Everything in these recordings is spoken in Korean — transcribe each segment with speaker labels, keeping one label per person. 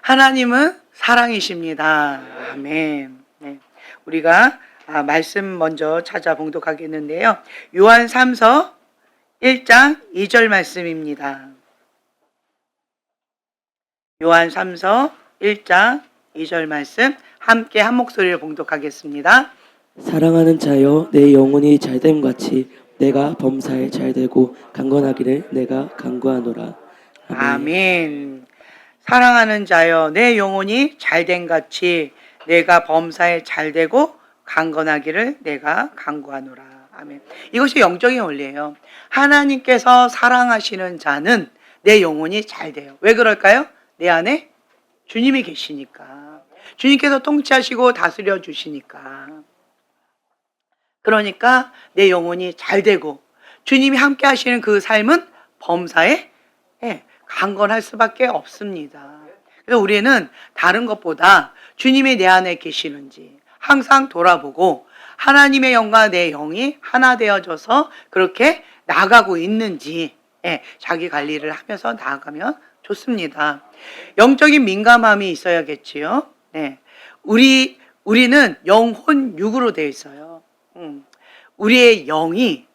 Speaker 1: 하나님은 사랑이십니다. 아멘. 네. 우리가 말씀 먼저 찾아 봉독하겠는데요. 요한 3서 1장 2절 말씀입니다. 요한 3서 1장 2절 말씀 함께 한 목소리로 봉독하겠습니다.
Speaker 2: 사랑하는 자여, 내 영혼이 잘됨 같이 내가 범사에 잘되고 강건하기를 내가 간구하노라.
Speaker 1: 아멘. 사랑하는 자여, 내 영혼이 잘된 같이 내가 범사에 잘되고 강건하기를 내가 간구하노라. 아멘. 이것이 영적인 원리예요. 하나님께서 사랑하시는 자는 내 영혼이 잘 돼요. 왜 그럴까요? 내 안에 주님이 계시니까. 주님께서 통치하시고 다스려 주시니까. 그러니까 내 영혼이 잘 되고 주님이 함께 하시는 그 삶은 범사에 강건할 수밖에 없습니다. 그래서 우리는 다른 것보다 주님이 내 안에 계시는지 항상 돌아보고 하나님의 영과 내 영이 하나 되어져서 그렇게 나아가고 있는지 자기 관리를 하면서 나아가면 좋습니다. 영적인 민감함이 있어야겠지요. 우리는 영혼 육으로 되어 있어요. 우리의 영이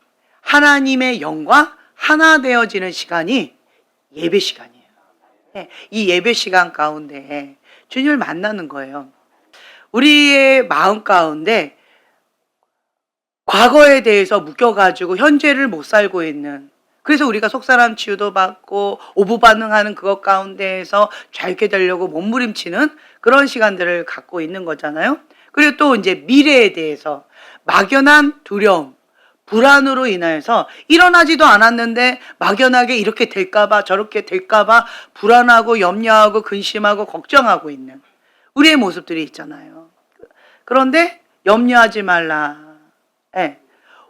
Speaker 1: 하나님의 영과 하나 되어지는 시간이 예배 시간이에요. 이 예배 시간 가운데 주님을 만나는 거예요. 우리의 마음 가운데 과거에 대해서 묶여가지고 현재를 못 살고 있는, 그래서 우리가 속사람 치유도 받고 오부 반응하는 그것 가운데에서 잘게 되려고 몸부림치는 그런 시간들을 갖고 있는 거잖아요. 그리고 또 이제 미래에 대해서 막연한 두려움, 불안으로 인하여서 일어나지도 않았는데 막연하게 이렇게 될까봐 저렇게 될까봐 불안하고 염려하고 근심하고 걱정하고 있는 우리의 모습들이 있잖아요. 그런데 염려하지 말라.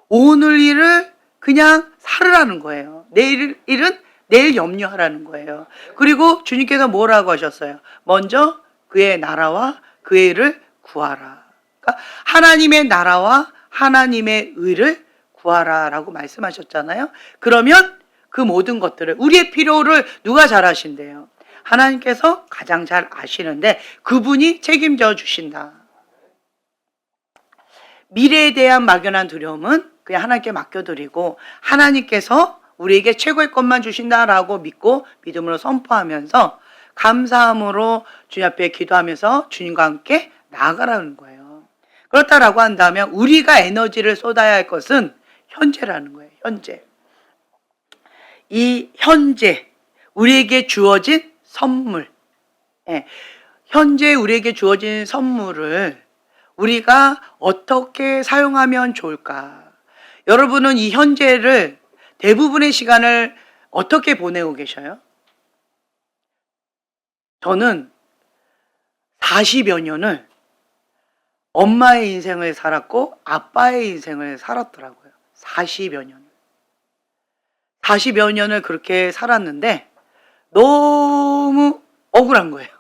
Speaker 1: 오늘 일을 그냥 살으라는 거예요. 내일 일은 내일 염려하라는 거예요. 그리고 주님께서 뭐라고 하셨어요? 먼저 그의 나라와 그의 의를 구하라. 그러니까 하나님의 나라와 하나님의 의를 구하라라고 말씀하셨잖아요. 그러면 그 모든 것들을, 우리의 필요를 누가 잘 아신대요? 하나님께서 가장 잘 아시는데 그분이 책임져 주신다. 미래에 대한 막연한 두려움은 그냥 하나님께 맡겨드리고 하나님께서 우리에게 최고의 것만 주신다라고 믿고 믿음으로 선포하면서 감사함으로 주님 앞에 기도하면서 주님과 함께 나아가라는 거예요. 그렇다라고 한다면 우리가 에너지를 쏟아야 할 것은 현재라는 거예요. 현재. 이 현재 우리에게 주어진 선물, 현재 우리에게 주어진 선물을 우리가 어떻게 사용하면 좋을까? 여러분은 이 현재를 대부분의 시간을 어떻게 보내고 계셔요? 저는 40여 년을 엄마의 인생을 살았고 아빠의 인생을 살았더라고요. 40여 년. 40여 년을 그렇게 살았는데 너무 억울한 거예요.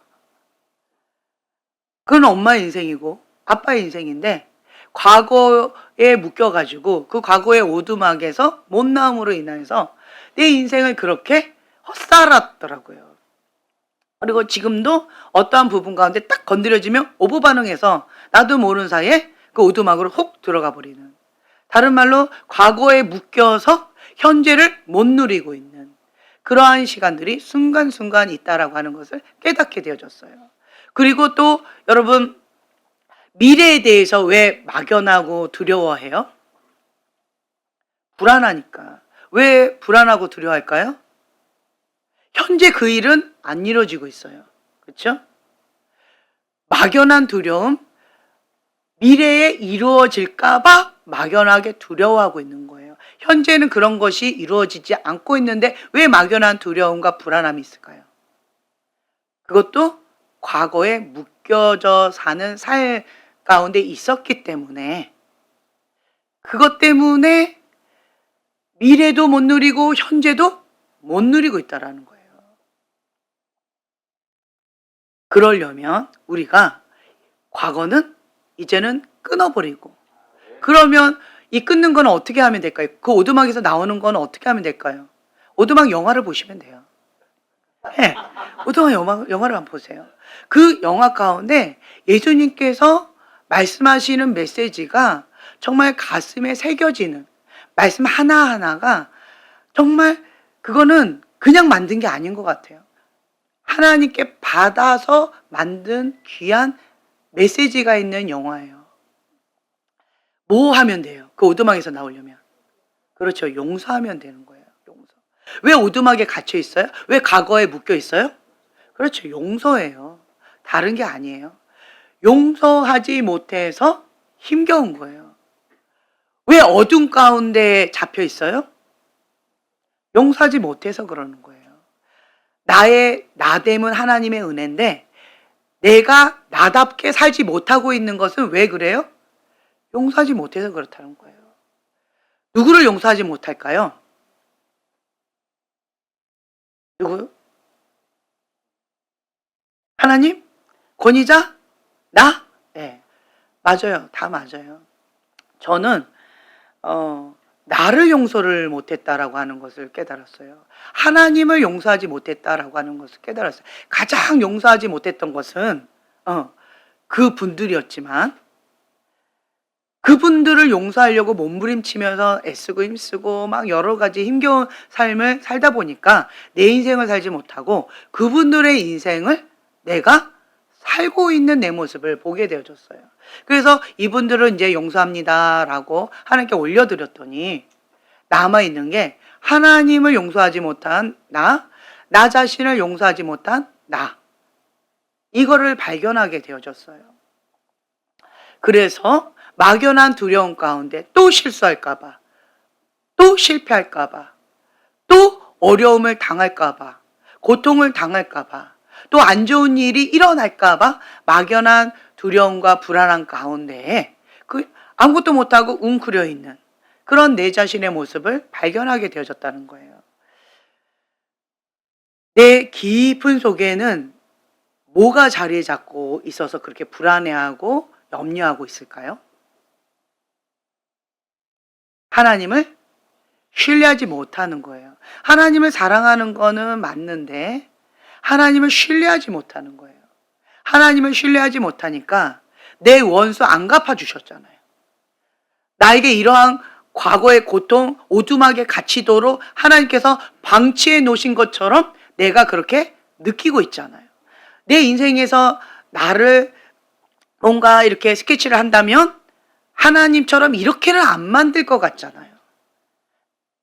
Speaker 1: 그건 엄마의 인생이고 아빠의 인생인데 과거에 묶여가지고 그 과거의 오두막에서 못나옴으로 인해서 내 인생을 그렇게 헛살았더라고요. 그리고 지금도 어떠한 부분 가운데 딱 건드려지면 오버 반응해서 나도 모르는 사이에 그 오두막으로 훅 들어가 버리는, 다른 말로 과거에 묶여서 현재를 못 누리고 있는 그러한 시간들이 순간순간 있다라고 하는 것을 깨닫게 되어졌어요. 그리고 또 여러분, 미래에 대해서 왜 막연하고 두려워해요? 불안하니까. 왜 불안하고 두려워할까요? 현재 그 일은 안 이루어지고 있어요. 그렇죠? 막연한 두려움, 미래에 이루어질까봐 막연하게 두려워하고 있는 거예요. 현재는 그런 것이 이루어지지 않고 있는데 왜 막연한 두려움과 불안함이 있을까요? 그것도 과거에 묶여져 사는 삶 가운데 있었기 때문에, 그것 때문에 미래도 못 누리고 현재도 못 누리고 있다라는 거예요. 그러려면 우리가 과거는 이제는 끊어버리고, 그러면 이 끊는 건 어떻게 하면 될까요? 그 오두막에서 나오는 건 어떻게 하면 될까요? 오두막 영화를 보시면 돼요. 네, 오동화 영화를 한번 보세요. 그 영화 가운데 예수님께서 말씀하시는 메시지가 정말 가슴에 새겨지는 말씀 하나하나가 정말 그거는 그냥 만든 게 아닌 것 같아요. 하나님께 받아서 만든 귀한 메시지가 있는 영화예요. 뭐 하면 돼요? 그 오두막에서 나오려면. 그렇죠. 용서하면 되는 거예요. 용서. 왜 오두막에 갇혀 있어요? 왜 과거에 묶여 있어요? 그렇죠. 용서예요. 다른 게 아니에요. 용서하지 못해서 힘겨운 거예요. 왜 어둠 가운데 잡혀 있어요? 용서하지 못해서 그러는 거예요. 나의 나됨은 하나님의 은혜인데 내가 나답게 살지 못하고 있는 것은 왜 그래요? 용서하지 못해서 그렇다는 거예요. 누구를 용서하지 못할까요? 누구요? 하나님? 권위자? 나? 네, 맞아요. 다 맞아요. 저는 나를 용서를 못했다라고 하는 것을 깨달았어요. 하나님을 용서하지 못했다라고 하는 것을 깨달았어요. 가장 용서하지 못했던 것은 그 분들이었지만 그분들을 용서하려고 몸부림치면서 애쓰고 힘쓰고 막 여러 가지 힘겨운 삶을 살다 보니까 내 인생을 살지 못하고 그분들의 인생을 내가 살고 있는 내 모습을 보게 되어졌어요. 그래서 이분들은 이제 용서합니다라고 하나님께 올려드렸더니 남아있는 게 하나님을 용서하지 못한 나 자신을 용서하지 못한 나. 이거를 발견하게 되어졌어요. 그래서 막연한 두려움 가운데 또 실수할까봐, 또 실패할까봐, 또 어려움을 당할까봐, 고통을 당할까봐, 또 안 좋은 일이 일어날까봐 막연한 두려움과 불안한 가운데에 아무것도 못하고 웅크려 있는 그런 내 자신의 모습을 발견하게 되어졌다는 거예요. 내 깊은 속에는 뭐가 자리에 잡고 있어서 그렇게 불안해하고 염려하고 있을까요? 하나님을 신뢰하지 못하는 거예요. 하나님을 사랑하는 거는 맞는데 하나님을 신뢰하지 못하는 거예요. 하나님을 신뢰하지 못하니까 내 원수 안 갚아주셨잖아요. 나에게 이러한 과거의 고통, 오두막에 갇히도록 하나님께서 방치해 놓으신 것처럼 내가 그렇게 느끼고 있잖아요. 내 인생에서 나를 뭔가 이렇게 스케치를 한다면 하나님처럼 이렇게는 안 만들 것 같잖아요.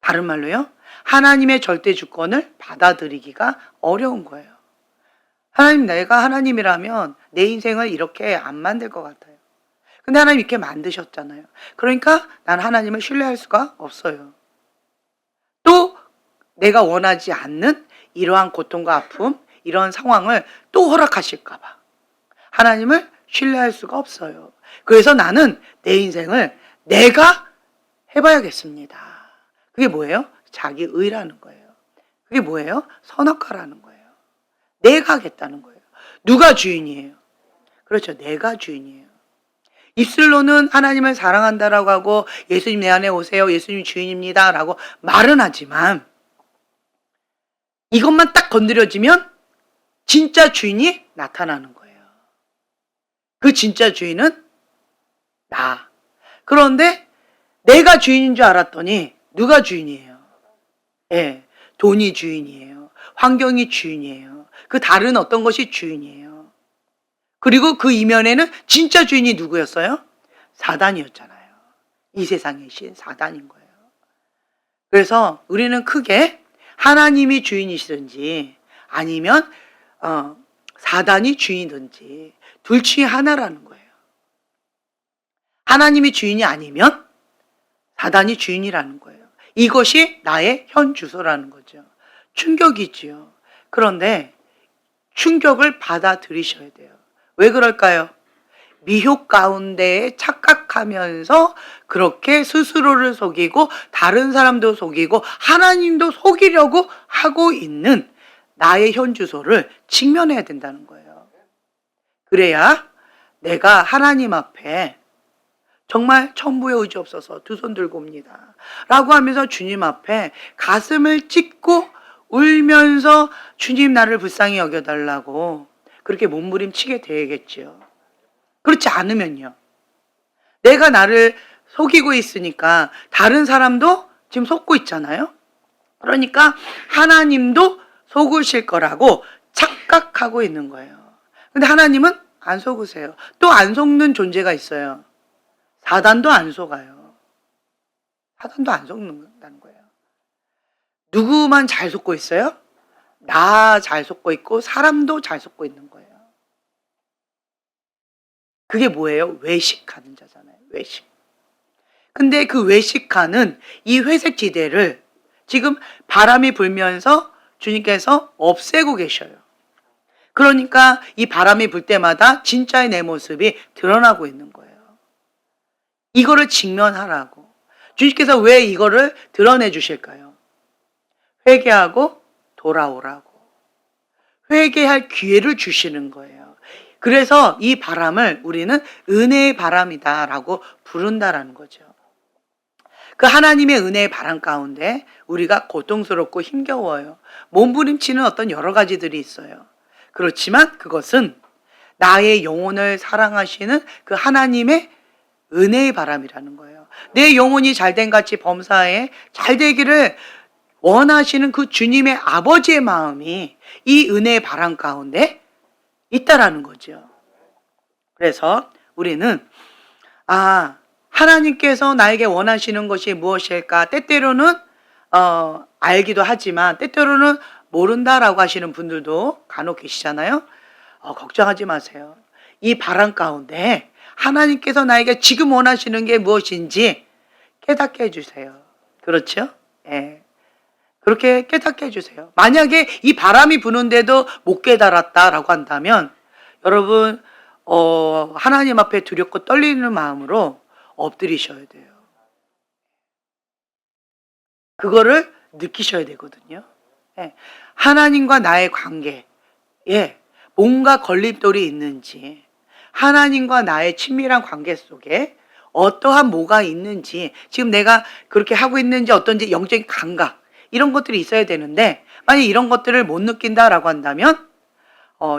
Speaker 1: 다른 말로요, 하나님의 절대 주권을 받아들이기가 어려운 거예요. 하나님, 내가 하나님이라면 내 인생을 이렇게 안 만들 것 같아요. 근데 하나님 이렇게 만드셨잖아요. 그러니까 난 하나님을 신뢰할 수가 없어요. 또 내가 원하지 않는 이러한 고통과 아픔, 이런 상황을 또 허락하실까 봐 하나님을 신뢰할 수가 없어요. 그래서 나는 내 인생을 내가 해봐야겠습니다. 그게 뭐예요? 자기 의라는 거예요. 그게 뭐예요? 선악과라는 거예요. 내가 하겠다는 거예요. 누가 주인이에요? 그렇죠. 내가 주인이에요. 입술로는 하나님을 사랑한다라고 하고 예수님 내 안에 오세요. 예수님 주인입니다. 라고 말은 하지만 이것만 딱 건드려지면 진짜 주인이 나타나는 거예요. 그 진짜 주인은 나. 그런데 내가 주인인 줄 알았더니 누가 주인이에요? 예, 돈이 주인이에요. 환경이 주인이에요. 그 다른 어떤 것이 주인이에요. 그리고 그 이면에는 진짜 주인이 누구였어요? 사단이었잖아요. 이 세상의 신 사단인 거예요. 그래서 우리는 크게 하나님이 주인이시든지 아니면 사단이 주인이든지 둘 중에 하나라는 거예요. 하나님이 주인이 아니면 사단이 주인이라는 거예요. 이것이 나의 현 주소라는 거죠. 충격이지요. 그런데 충격을 받아들이셔야 돼요. 왜 그럴까요? 미혹 가운데에 착각하면서 그렇게 스스로를 속이고 다른 사람도 속이고 하나님도 속이려고 하고 있는 나의 현 주소를 직면해야 된다는 거예요. 그래야 내가 하나님 앞에 정말 천부의 의지 없어서 두 손 들고 옵니다 라고 하면서 주님 앞에 가슴을 찢고 울면서 주님 나를 불쌍히 여겨달라고 그렇게 몸부림치게 되겠지요. 그렇지 않으면요. 내가 나를 속이고 있으니까 다른 사람도 지금 속고 있잖아요. 그러니까 하나님도 속으실 거라고 착각하고 있는 거예요. 근데 하나님은 안 속으세요. 또 안 속는 존재가 있어요. 사단도 안 속아요. 사단도 안 속는다는 거예요. 누구만 잘 속고 있어요? 나 잘 속고 있고 사람도 잘 속고 있는 거예요. 그게 뭐예요? 외식하는 자잖아요. 외식. 근데 그 외식하는 이 회색 지대를 지금 바람이 불면서 주님께서 없애고 계셔요. 그러니까 이 바람이 불 때마다 진짜의 내 모습이 드러나고 있는 거예요. 이거를 직면하라고. 주님께서 왜 이거를 드러내 주실까요? 회개하고 돌아오라고. 회개할 기회를 주시는 거예요. 그래서 이 바람을 우리는 은혜의 바람이다라고 부른다라는 거죠. 그 하나님의 은혜의 바람 가운데 우리가 고통스럽고 힘겨워요. 몸부림치는 어떤 여러 가지들이 있어요. 그렇지만 그것은 나의 영혼을 사랑하시는 그 하나님의 은혜의 바람이라는 거예요. 내 영혼이 잘된 같이 범사에 잘 되기를 원하시는 그 주님의 아버지의 마음이 이 은혜의 바람 가운데 있다라는 거죠. 그래서 우리는 하나님께서 나에게 원하시는 것이 무엇일까? 때때로는 알기도 하지만 때때로는 모른다라고 하시는 분들도 간혹 계시잖아요. 걱정하지 마세요. 이 바람 가운데 하나님께서 나에게 지금 원하시는 게 무엇인지 깨닫게 해주세요. 그렇죠? 예. 그렇게 깨닫게 해주세요. 만약에 이 바람이 부는데도 못 깨달았다라고 한다면 여러분 하나님 앞에 두렵고 떨리는 마음으로 엎드리셔야 돼요. 그거를 느끼셔야 되거든요. 예. 하나님과 나의 관계에 뭔가 걸림돌이 있는지, 하나님과 나의 친밀한 관계 속에 어떠한 뭐가 있는지, 지금 내가 그렇게 하고 있는지 어떤지 영적인 감각 이런 것들이 있어야 되는데 만약 이런 것들을 못 느낀다라고 한다면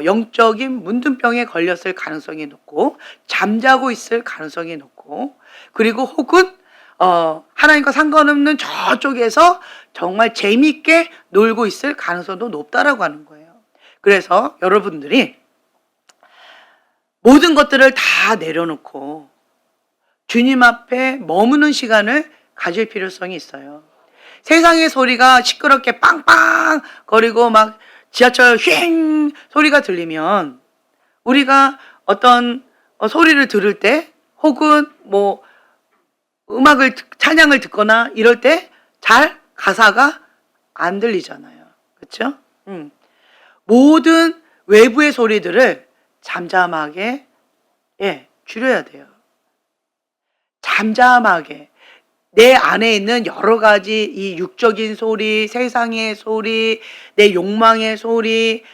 Speaker 1: 영적인 문둥병에 걸렸을 가능성이 높고 잠자고 있을 가능성이 높고 그리고 혹은 하나님과 상관없는 저쪽에서 정말 재미있게 놀고 있을 가능성도 높다라고 하는 거예요. 그래서 여러분들이 모든 것들을 다 내려놓고 주님 앞에 머무는 시간을 가질 필요성이 있어요. 세상의 소리가 시끄럽게 빵빵 거리고 막 지하철 휑 소리가 들리면 우리가 어떤 소리를 들을 때 혹은 뭐 음악을 찬양을 듣거나 이럴 때 잘 가사가 안 들리잖아요. 그렇죠? 모든 외부의 소리들을 잠잠하게 줄여야 돼요. 잠잠하게 내 안에 있는 여러 가지 이 육적인 소리, 세상의 소리, 내 욕망의 소리,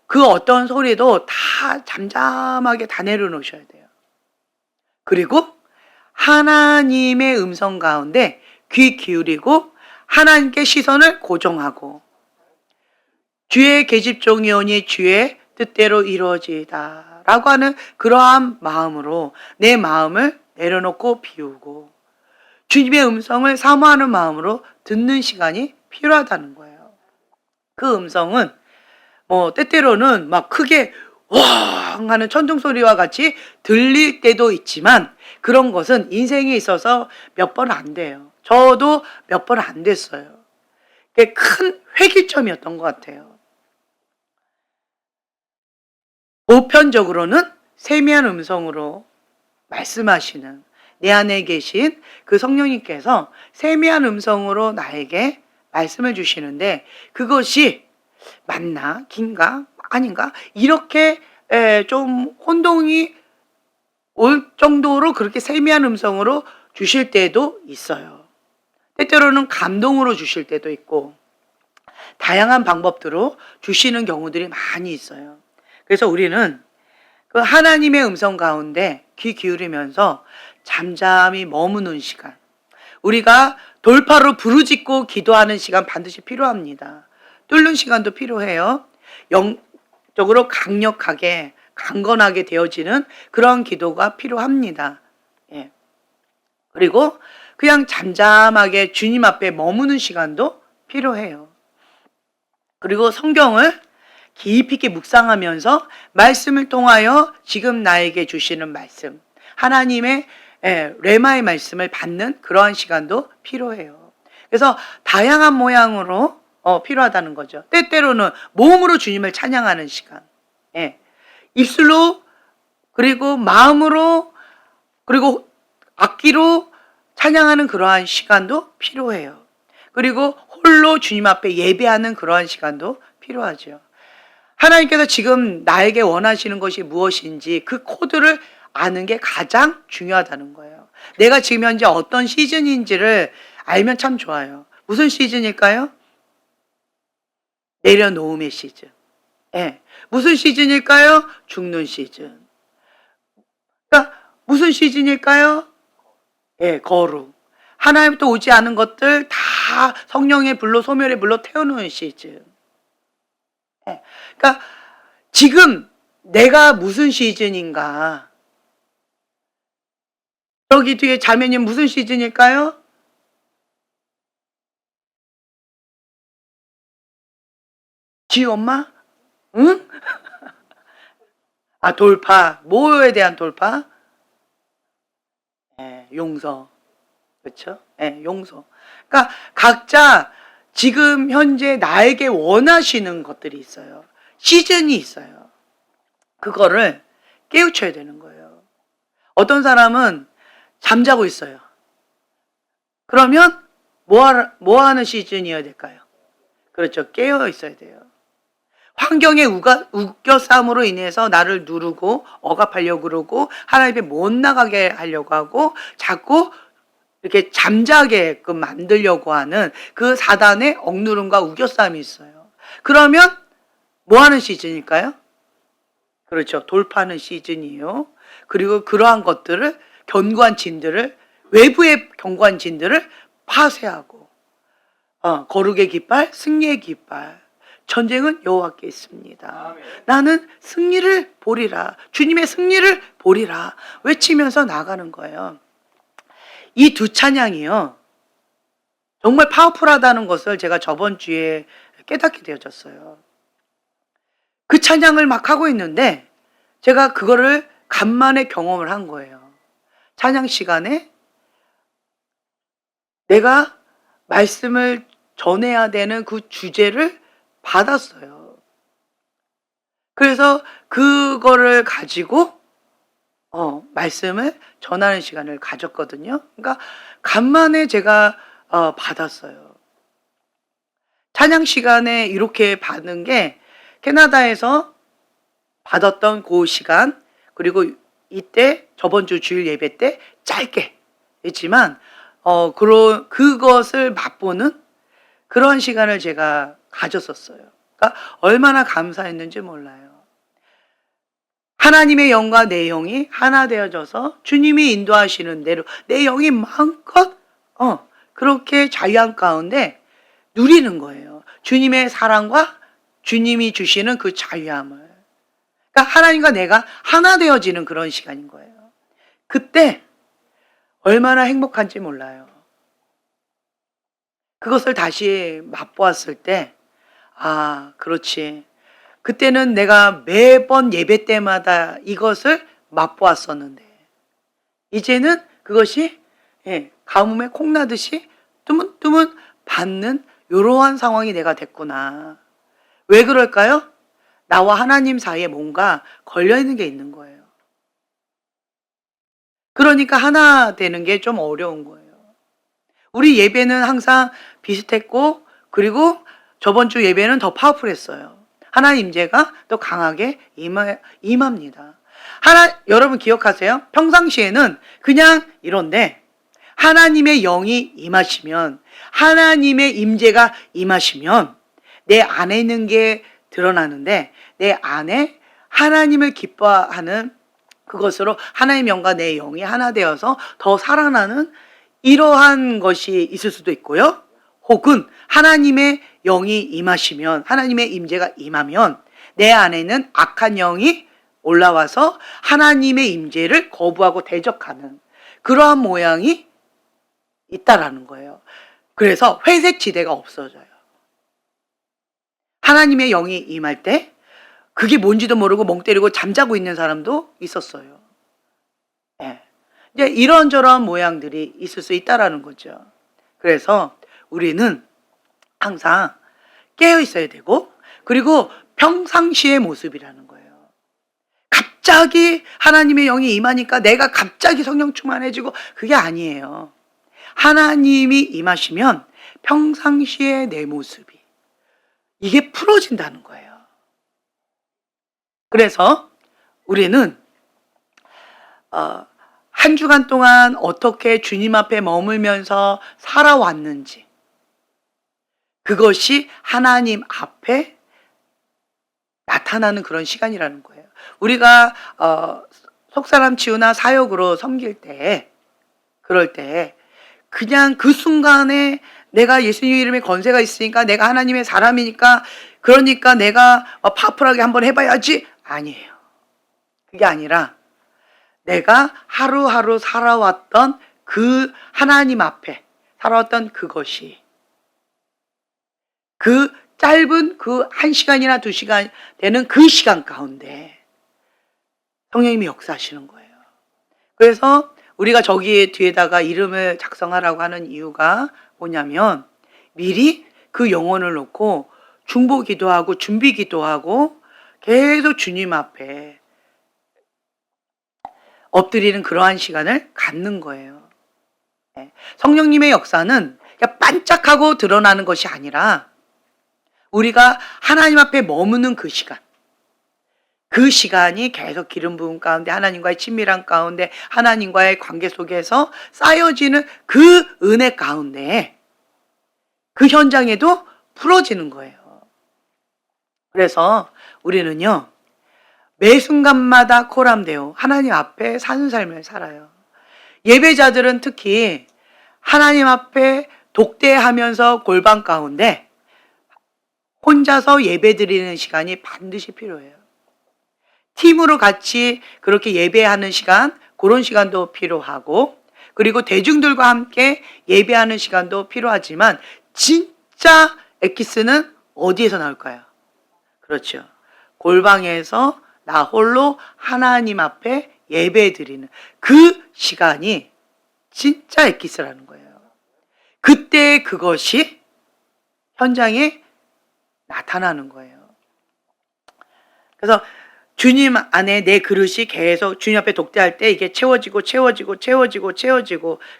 Speaker 1: 그 어떤 소리도 다 잠잠하게 다 내려놓으셔야 돼요. 그리고 하나님의 음성 가운데 귀 기울이고 하나님께 시선을 고정하고 주의 계집종이오니 주의 뜻대로 이루어지이다 라고 하는 그러한 마음으로 내 마음을 내려놓고 비우고 주님의 음성을 사모하는 마음으로 듣는 시간이 필요하다는 거예요. 그 음성은 때때로는 막 크게 왕 하는 천둥 소리와 같이 들릴 때도 있지만 그런 것은 인생에 있어서 몇 번 안 돼요. 저도 몇 번 안 됐어요. 그게 큰 회기점이었던 것 같아요. 보편적으로는 세미한 음성으로 말씀하시는 내 안에 계신 그 성령님께서 세미한 음성으로 나에게 말씀을 주시는데 그것이 맞나 긴가 아닌가 이렇게 좀 혼동이 올 정도로 그렇게 세미한 음성으로 주실 때도 있어요. 때때로는 감동으로 주실 때도 있고 다양한 방법으로 주시는 경우들이 많이 있어요. 그래서 우리는 그 하나님의 음성 가운데 귀 기울이면서 잠잠히 머무는 시간, 우리가 돌파로 부르짖고 기도하는 시간 반드시 필요합니다. 뚫는 시간도 필요해요. 영적으로 강력하게 강건하게 되어지는 그런 기도가 필요합니다. 예. 그리고 그냥 잠잠하게 주님 앞에 머무는 시간도 필요해요. 그리고 성경을 깊이 있게 묵상하면서 말씀을 통하여 지금 나에게 주시는 말씀, 하나님의 레마의 말씀을 받는 그러한 시간도 필요해요. 그래서 다양한 모양으로 필요하다는 거죠. 때때로는 몸으로 주님을 찬양하는 시간, 입술로, 그리고 마음으로, 그리고 악기로 찬양하는 그러한 시간도 필요해요. 그리고 홀로 주님 앞에 예배하는 그러한 시간도 필요하죠. 하나님께서 지금 나에게 원하시는 것이 무엇인지 그 코드를 아는 게 가장 중요하다는 거예요. 내가 지금 현재 어떤 시즌인지를 알면 참 좋아요. 무슨 시즌일까요? 내려놓음의 시즌. 무슨 시즌일까요? 죽는 시즌. 그러니까 무슨 시즌일까요? 거룩. 하나님부터 오지 않은 것들 다 성령의 불로, 소멸의 불로 태워놓은 시즌. 그러니까 지금 내가 무슨 시즌인가? 저기 뒤에 자매님 무슨 시즌일까요? 지희 엄마? 응? 돌파. 뭐에 대한 돌파? 용서. 그렇죠? 용서. 그러니까 각자 지금 현재 나에게 원하시는 것들이 있어요. 시즌이 있어요. 그거를 깨우쳐야 되는 거예요. 어떤 사람은 잠자고 있어요. 그러면 뭐 하는 시즌이어야 될까요? 그렇죠. 깨어 있어야 돼요. 환경의 우겨싸움으로 인해서 나를 누르고 억압하려고 그러고 하나님께 못 나가게 하려고 하고 자꾸 이렇게 잠자게끔 만들려고 하는 그 사단의 억누름과 우겨싸움이 있어요. 그러면 뭐 하는 시즌일까요? 그렇죠. 돌파하는 시즌이에요. 그리고 그러한 것들을 견고한 진들을, 외부의 견고한 진들을 파쇄하고 거룩의 깃발, 승리의 깃발. 전쟁은 여호와께 있습니다. 나는 승리를 보리라. 주님의 승리를 보리라. 외치면서 나가는 거예요. 이 두 찬양이요. 정말 파워풀하다는 것을 제가 저번 주에 깨닫게 되어졌어요. 그 찬양을 막 하고 있는데 제가 그거를 간만에 경험을 한 거예요. 찬양 시간에 내가 말씀을 전해야 되는 그 주제를 받았어요. 그래서 그거를 가지고 말씀을 전하는 시간을 가졌거든요. 그러니까 간만에 제가 받았어요. 찬양 시간에 이렇게 받는 게 캐나다에서 받았던 그 시간, 그리고 이때 저번 주 주일 예배 때 짧게 했지만 그것을 맛보는 그런 시간을 제가 가졌었어요. 그러니까 얼마나 감사했는지 몰라요. 하나님의 영과 내 영이 하나 되어져서 주님이 인도하시는 대로 내 영이 마음껏 그렇게 자유한 가운데 누리는 거예요. 주님의 사랑과 주님이 주시는 그 자유함을. 그러니까 하나님과 내가 하나 되어지는 그런 시간인 거예요. 그때 얼마나 행복한지 몰라요. 그것을 다시 맛보았을 때 그렇지. 그때는 내가 매번 예배 때마다 이것을 맛보았었는데 이제는 그것이 가뭄에 콩나듯이 뜨문뜨문 받는 이러한 상황이 내가 됐구나. 왜 그럴까요? 나와 하나님 사이에 뭔가 걸려있는 게 있는 거예요. 그러니까 하나 되는 게 좀 어려운 거예요. 우리 예배는 항상 비슷했고 그리고 저번 주 예배는 더 파워풀했어요. 하나님 임재가 더 강하게 임합니다. 여러분 기억하세요? 평상시에는 그냥 이런데 하나님의 영이 임하시면, 하나님의 임재가 임하시면 내 안에 있는 게 드러나는데 내 안에 하나님을 기뻐하는 그것으로 하나님의 영과 내 영이 하나 되어서 더 살아나는 이러한 것이 있을 수도 있고요. 혹은 하나님의 영이 임하시면, 하나님의 임재가 임하면 내 안에는 악한 영이 올라와서 하나님의 임재를 거부하고 대적하는 그러한 모양이 있다라는 거예요. 그래서 회색 지대가 없어져요. 하나님의 영이 임할 때 그게 뭔지도 모르고 멍 때리고 잠자고 있는 사람도 있었어요. 예. 이제 이런저런 모양들이 있을 수 있다라는 거죠. 그래서 우리는 항상 깨어 있어야 되고, 그리고 평상시의 모습이라는 거예요. 갑자기 하나님의 영이 임하니까 내가 갑자기 성령 충만해지고, 그게 아니에요. 하나님이 임하시면 평상시의 내 모습이 이게 풀어진다는 거예요. 그래서 우리는 한 주간 동안 어떻게 주님 앞에 머물면서 살아왔는지, 그것이 하나님 앞에 나타나는 그런 시간이라는 거예요. 우리가 속사람 치유나 사역으로 섬길 때, 그럴 때 그냥 그 순간에 내가 예수님 이름에 권세가 있으니까, 내가 하나님의 사람이니까, 그러니까 내가 파워풀하게 한번 해봐야지, 아니에요. 그게 아니라 내가 하루하루 살아왔던 그 하나님 앞에 살아왔던 그것이 그 짧은 그 1시간이나 2시간 되는 그 시간 가운데 성령님이 역사하시는 거예요. 그래서 우리가 저기 뒤에다가 이름을 작성하라고 하는 이유가 뭐냐면, 미리 그 영혼을 놓고 중보 기도하고 준비 기도하고 계속 주님 앞에 엎드리는 그러한 시간을 갖는 거예요. 성령님의 역사는 그냥 반짝하고 드러나는 것이 아니라 우리가 하나님 앞에 머무는 그 시간, 그 시간이 계속 기름 부음 가운데, 하나님과의 친밀한 가운데, 하나님과의 관계 속에서 쌓여지는 그 은혜 가운데 그 현장에도 풀어지는 거예요. 그래서 우리는요, 매 순간마다 코람데오 하나님 앞에 사는 삶을 살아요. 예배자들은 특히 하나님 앞에 독대하면서 골방 가운데 혼자서 예배드리는 시간이 반드시 필요해요. 팀으로 같이 그렇게 예배하는 시간, 그런 시간도 필요하고, 그리고 대중들과 함께 예배하는 시간도 필요하지만, 진짜 엑기스는 어디에서 나올까요? 그렇죠. 골방에서 나 홀로 하나님 앞에 예배드리는 그 시간이 진짜 엑기스라는 거예요. 그때 그것이 현장에 나타나는 거예요. 그래서 주님 안에 내 그릇이 계속 주님 앞에 독대할 때 이게 채워지고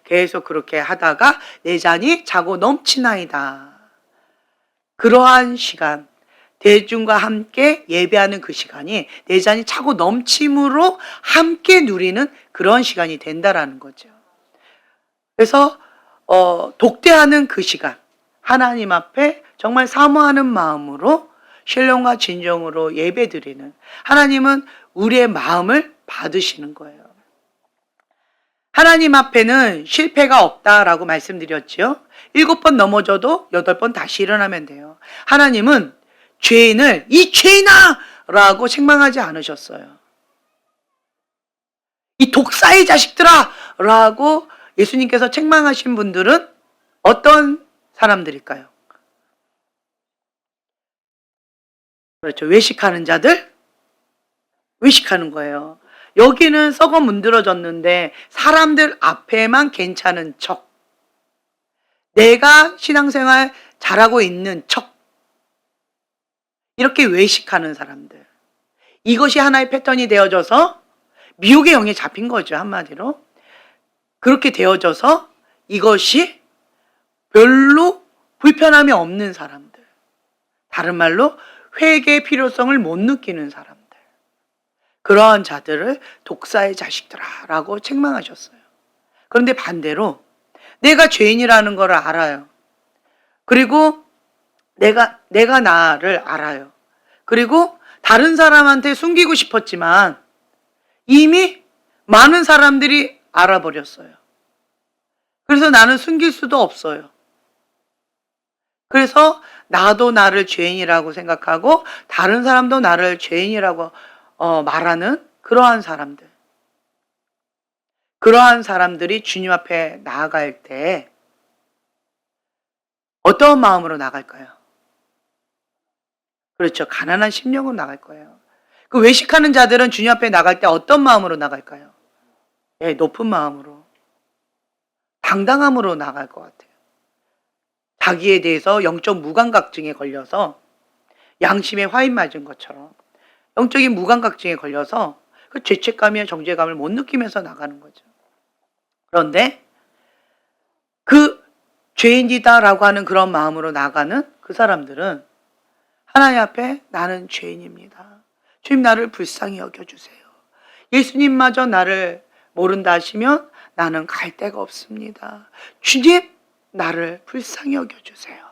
Speaker 1: 계속 그렇게 하다가 내 잔이 차고 넘치나이다. 그러한 시간, 대중과 함께 예배하는 그 시간이 내 잔이 차고 넘침으로 함께 누리는 그런 시간이 된다라는 거죠. 그래서 독대하는 그 시간, 하나님 앞에 정말 사모하는 마음으로 신령과 진정으로 예배드리는, 하나님은 우리의 마음을 받으시는 거예요. 하나님 앞에는 실패가 없다라고 말씀드렸죠. 7번 넘어져도 8번 다시 일어나면 돼요. 하나님은 죄인을 이 죄인아! 라고 책망하지 않으셨어요. 이 독사의 자식들아! 라고 예수님께서 책망하신 분들은 어떤 사람들일까요? 그렇죠. 외식하는 자들? 외식하는 거예요. 여기는 썩어 문드러졌는데 사람들 앞에만 괜찮은 척, 내가 신앙생활 잘하고 있는 척, 이렇게 외식하는 사람들. 이것이 하나의 패턴이 되어져서 미혹의 영에 잡힌 거죠, 한마디로. 그렇게 되어져서 이것이 별로 불편함이 없는 사람들, 다른 말로 회개의 필요성을 못 느끼는 사람들, 그러한 자들을 독사의 자식들아 라고 책망하셨어요. 그런데 반대로 내가 죄인이라는 걸 알아요. 그리고 내가 나를 알아요. 그리고 다른 사람한테 숨기고 싶었지만 이미 많은 사람들이 알아버렸어요. 그래서 나는 숨길 수도 없어요. 그래서 나도 나를 죄인이라고 생각하고 다른 사람도 나를 죄인이라고 말하는 그러한 사람들이 주님 앞에 나아갈 때 어떤 마음으로 나갈까요? 그렇죠. 가난한 심령으로 나갈 거예요. 그 외식하는 자들은 주님 앞에 나갈 때 어떤 마음으로 나갈까요? 예, 높은 마음으로, 당당함으로 나갈 것 같아요. 자기에 대해서 영적 무감각증에 걸려서 양심에 화인 맞은 것처럼 영적인 무감각증에 걸려서 그 죄책감이나 정죄감을 못 느끼면서 나가는 거죠. 그런데 그 죄인이다라고 하는 그런 마음으로 나가는 그 사람들은 하나님 앞에 나는 죄인입니다. 주님 나를 불쌍히 여겨주세요. 예수님마저 나를 모른다 하시면 나는 갈 데가 없습니다. 주님 나를 불쌍히 여겨주세요.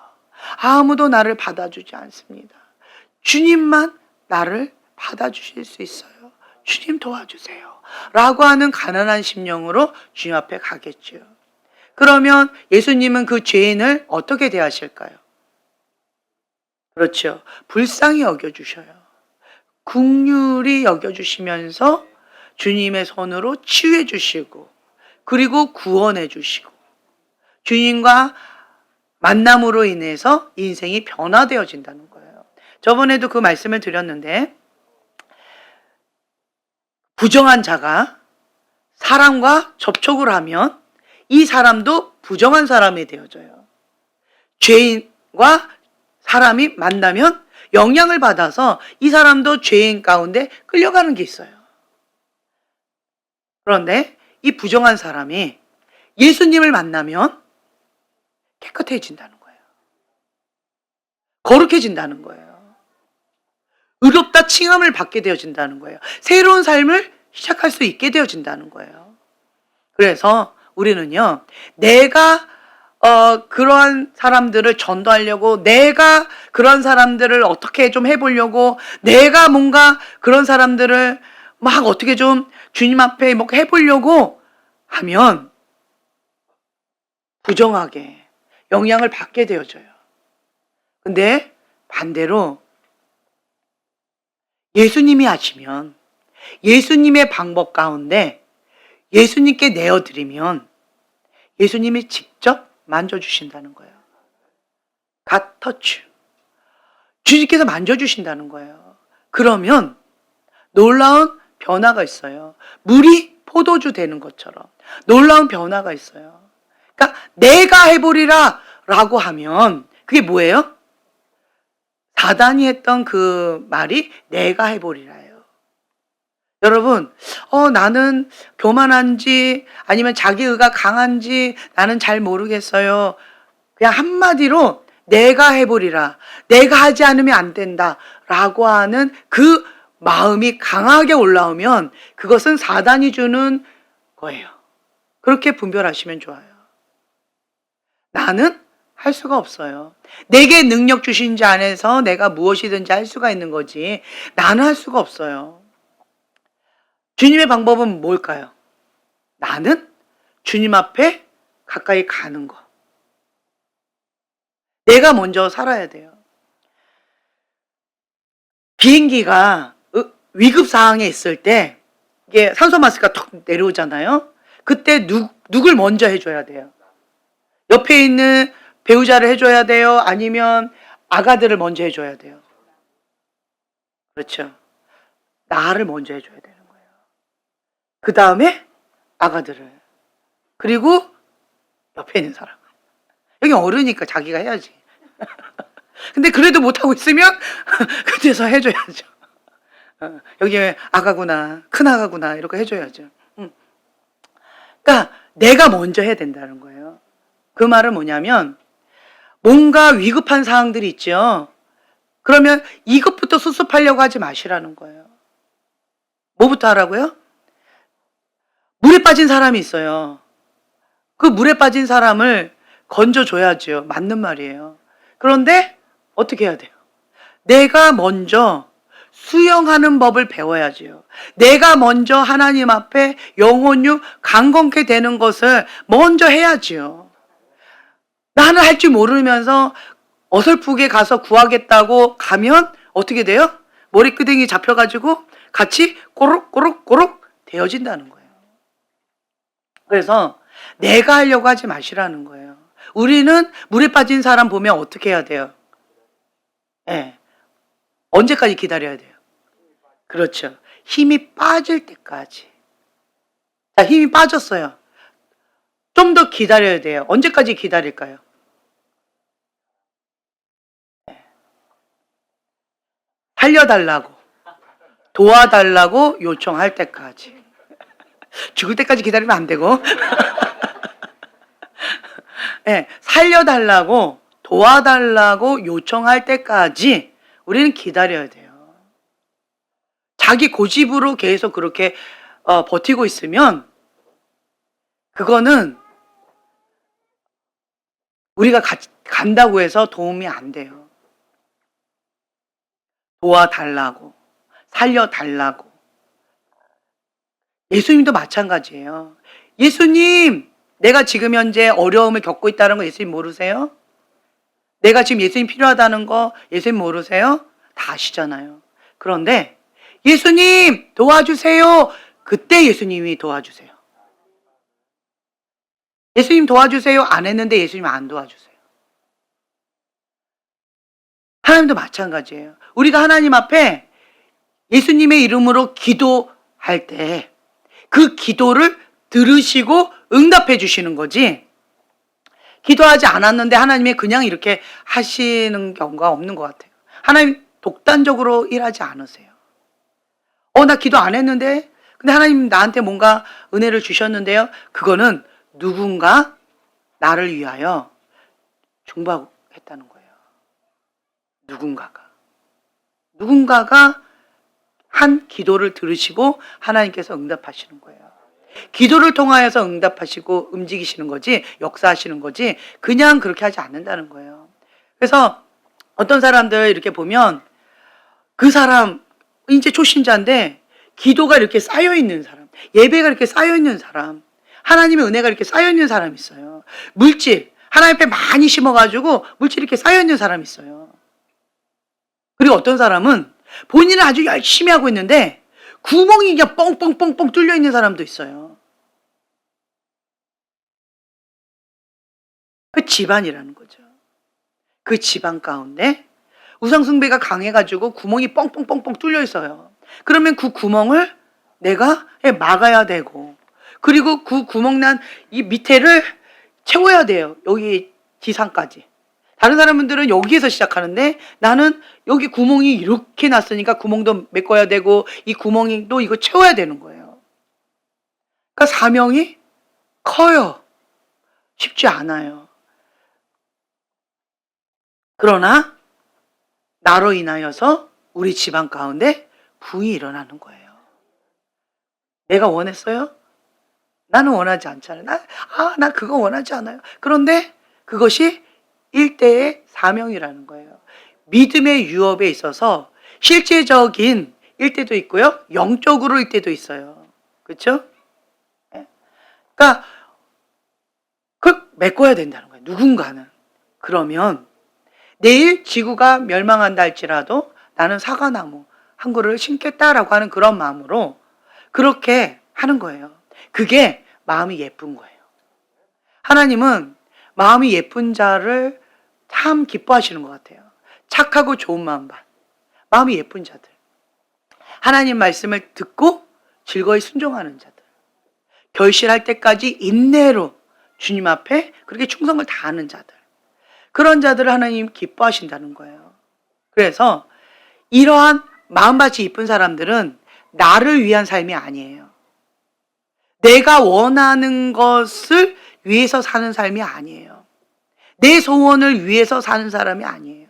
Speaker 1: 아무도 나를 받아주지 않습니다. 주님만 나를 받아주실 수 있어요. 주님 도와주세요. 라고 하는 가난한 심령으로 주님 앞에 가겠죠. 그러면 예수님은 그 죄인을 어떻게 대하실까요? 그렇죠. 불쌍히 여겨주셔요. 긍휼히 여겨주시면서 주님의 손으로 치유해 주시고 그리고 구원해 주시고 주님과 만남으로 인해서 인생이 변화되어진다는 거예요. 저번에도 그 말씀을 드렸는데 부정한 자가 사람과 접촉을 하면 이 사람도 부정한 사람이 되어져요. 죄인과 사람이 만나면 영향을 받아서 이 사람도 죄인 가운데 끌려가는 게 있어요. 그런데 이 부정한 사람이 예수님을 만나면 깨끗해진다는 거예요. 거룩해진다는 거예요. 의롭다 칭함을 받게 되어진다는 거예요. 새로운 삶을 시작할 수 있게 되어진다는 거예요. 그래서 우리는요, 내가 그러한 사람들을 전도하려고, 내가 그런 사람들을 어떻게 좀 해보려고, 내가 뭔가 그런 사람들을 막 어떻게 좀 주님 앞에 뭐 해보려고 하면 부정하게 영향을 받게 되어져요. 근데 반대로 예수님이 하시면 예수님의 방법 가운데 예수님께 내어드리면 예수님이 직접 만져주신다는 거예요. 갓 터치. 주님께서 만져주신다는 거예요. 그러면 놀라운 변화가 있어요. 물이 포도주 되는 것처럼 놀라운 변화가 있어요. 그러니까 내가 해보리라 라고 하면 그게 뭐예요? 사단이 했던 그 말이 내가 해보리라예요. 여러분, 나는 교만한지 아니면 자기의가 강한지 나는 잘 모르겠어요. 그냥 한마디로 내가 해보리라, 내가 하지 않으면 안 된다 라고 하는 그 마음이 강하게 올라오면 그것은 사단이 주는 거예요. 그렇게 분별하시면 좋아요. 나는 할 수가 없어요. 내게 능력 주신 자 안에서 내가 무엇이든지 할 수가 있는 거지 나는 할 수가 없어요. 주님의 방법은 뭘까요? 나는 주님 앞에 가까이 가는 거. 내가 먼저 살아야 돼요. 비행기가 위급 상황에 있을 때 이게 산소 마스크가 툭 내려오잖아요. 그때 누굴 먼저 해줘야 돼요? 옆에 있는 배우자를 해줘야 돼요? 아니면 아가들을 먼저 해줘야 돼요? 그렇죠. 나를 먼저 해줘야 되는 거예요. 그 다음에 아가들을. 그리고 옆에 있는 사람. 여기 어르니까 자기가 해야지. 근데 그래도 못하고 있으면 그때서 해줘야죠. 여기 아가구나, 큰 아가구나 이렇게 해줘야죠. 그러니까 내가 먼저 해야 된다는 거예요. 그 말은 뭐냐면 뭔가 위급한 상황들이 있죠. 그러면 이것부터 수습하려고 하지 마시라는 거예요. 뭐부터 하라고요? 물에 빠진 사람이 있어요. 그 물에 빠진 사람을 건져줘야죠. 맞는 말이에요. 그런데 어떻게 해야 돼요? 내가 먼저 수영하는 법을 배워야지요. 내가 먼저 하나님 앞에 영혼유 강건케 되는 것을 먼저 해야지요. 나는 할 줄 모르면서 어설프게 가서 구하겠다고 가면 어떻게 돼요? 머리끄댕이 잡혀가지고 같이 꼬록꼬록꼬록 되어진다는 거예요. 그래서 내가 하려고 하지 마시라는 거예요. 우리는 물에 빠진 사람 보면 어떻게 해야 돼요? 네. 언제까지 기다려야 돼요? 그렇죠. 힘이 빠질 때까지. 자, 힘이 빠졌어요. 좀 더 기다려야 돼요. 언제까지 기다릴까요? 살려달라고, 도와달라고 요청할 때까지. 죽을 때까지 기다리면 안 되고. 네, 살려달라고, 도와달라고 요청할 때까지 우리는 기다려야 돼요. 자기 고집으로 계속 그렇게 버티고 있으면 그거는 우리가 간다고 해서 도움이 안 돼요. 도와달라고, 살려달라고. 예수님도 마찬가지예요. 예수님, 내가 지금 현재 어려움을 겪고 있다는 거 예수님 모르세요? 내가 지금 예수님 필요하다는 거 예수님 모르세요? 다 아시잖아요. 그런데 예수님 도와주세요. 그때 예수님이 도와주세요. 예수님 도와주세요 안 했는데 예수님 안 도와주세요. 하나님도 마찬가지예요. 우리가 하나님 앞에 예수님의 이름으로 기도할 때 그 기도를 들으시고 응답해 주시는 거지, 기도하지 않았는데 하나님이 그냥 이렇게 하시는 경우가 없는 것 같아요. 하나님 독단적으로 일하지 않으세요. 나 기도 안 했는데 근데 하나님 나한테 뭔가 은혜를 주셨는데요. 그거는 누군가 나를 위하여 중보했다는 거예요. 누군가가 한 기도를 들으시고 하나님께서 응답하시는 거예요. 기도를 통하여서 응답하시고 움직이시는 거지, 역사하시는 거지, 그냥 그렇게 하지 않는다는 거예요. 그래서 어떤 사람들 이렇게 보면 그 사람 이제 초신자인데 기도가 이렇게 쌓여있는 사람, 예배가 이렇게 쌓여있는 사람, 하나님의 은혜가 이렇게 쌓여있는 사람이 있어요. 물질, 하나님 앞에 많이 심어가지고 물질이 이렇게 쌓여있는 사람이 있어요. 그리고 어떤 사람은 본인은 아주 열심히 하고 있는데 구멍이 그냥 뻥뻥뻥뻥 뚫려 있는 사람도 있어요. 그 집안이라는 거죠. 그 집안 가운데 우상숭배가 강해가지고 구멍이 뻥뻥뻥뻥 뚫려 있어요. 그러면 그 구멍을 내가 막아야 되고, 그리고 그 구멍 난 이 밑에를 채워야 돼요. 여기 지상까지. 다른 사람들은 여기에서 시작하는데 나는 여기 구멍이 이렇게 났으니까 구멍도 메꿔야 되고 이 구멍도 이거 채워야 되는 거예요. 그러니까 사명이 커요. 쉽지 않아요. 그러나 나로 인하여서 우리 집안 가운데 부이 일어나는 거예요. 내가 원했어요? 나는 원하지 않잖아요. 나 그거 원하지 않아요. 그런데 그것이 일대의 사명이라는 거예요. 믿음의 유업에 있어서 실제적인 일대도 있고요, 영적으로 일대도 있어요. 그렇죠? 그러니까 그걸 메꿔야 된다는 거예요. 누군가는. 그러면 내일 지구가 멸망한다 할지라도 나는 사과나무 한 그루를 심겠다라고 하는 그런 마음으로 그렇게 하는 거예요. 그게 마음이 예쁜 거예요. 하나님은 마음이 예쁜 자를 참 기뻐하시는 것 같아요. 착하고 좋은 마음이 예쁜 자들, 하나님 말씀을 듣고 즐거이 순종하는 자들, 결실할 때까지 인내로 주님 앞에 그렇게 충성을 다하는 자들, 그런 자들을 하나님 기뻐하신다는 거예요. 그래서 이러한 마음밭이 이쁜 사람들은 나를 위한 삶이 아니에요. 내가 원하는 것을 위해서 사는 삶이 아니에요. 내 소원을 위해서 사는 사람이 아니에요.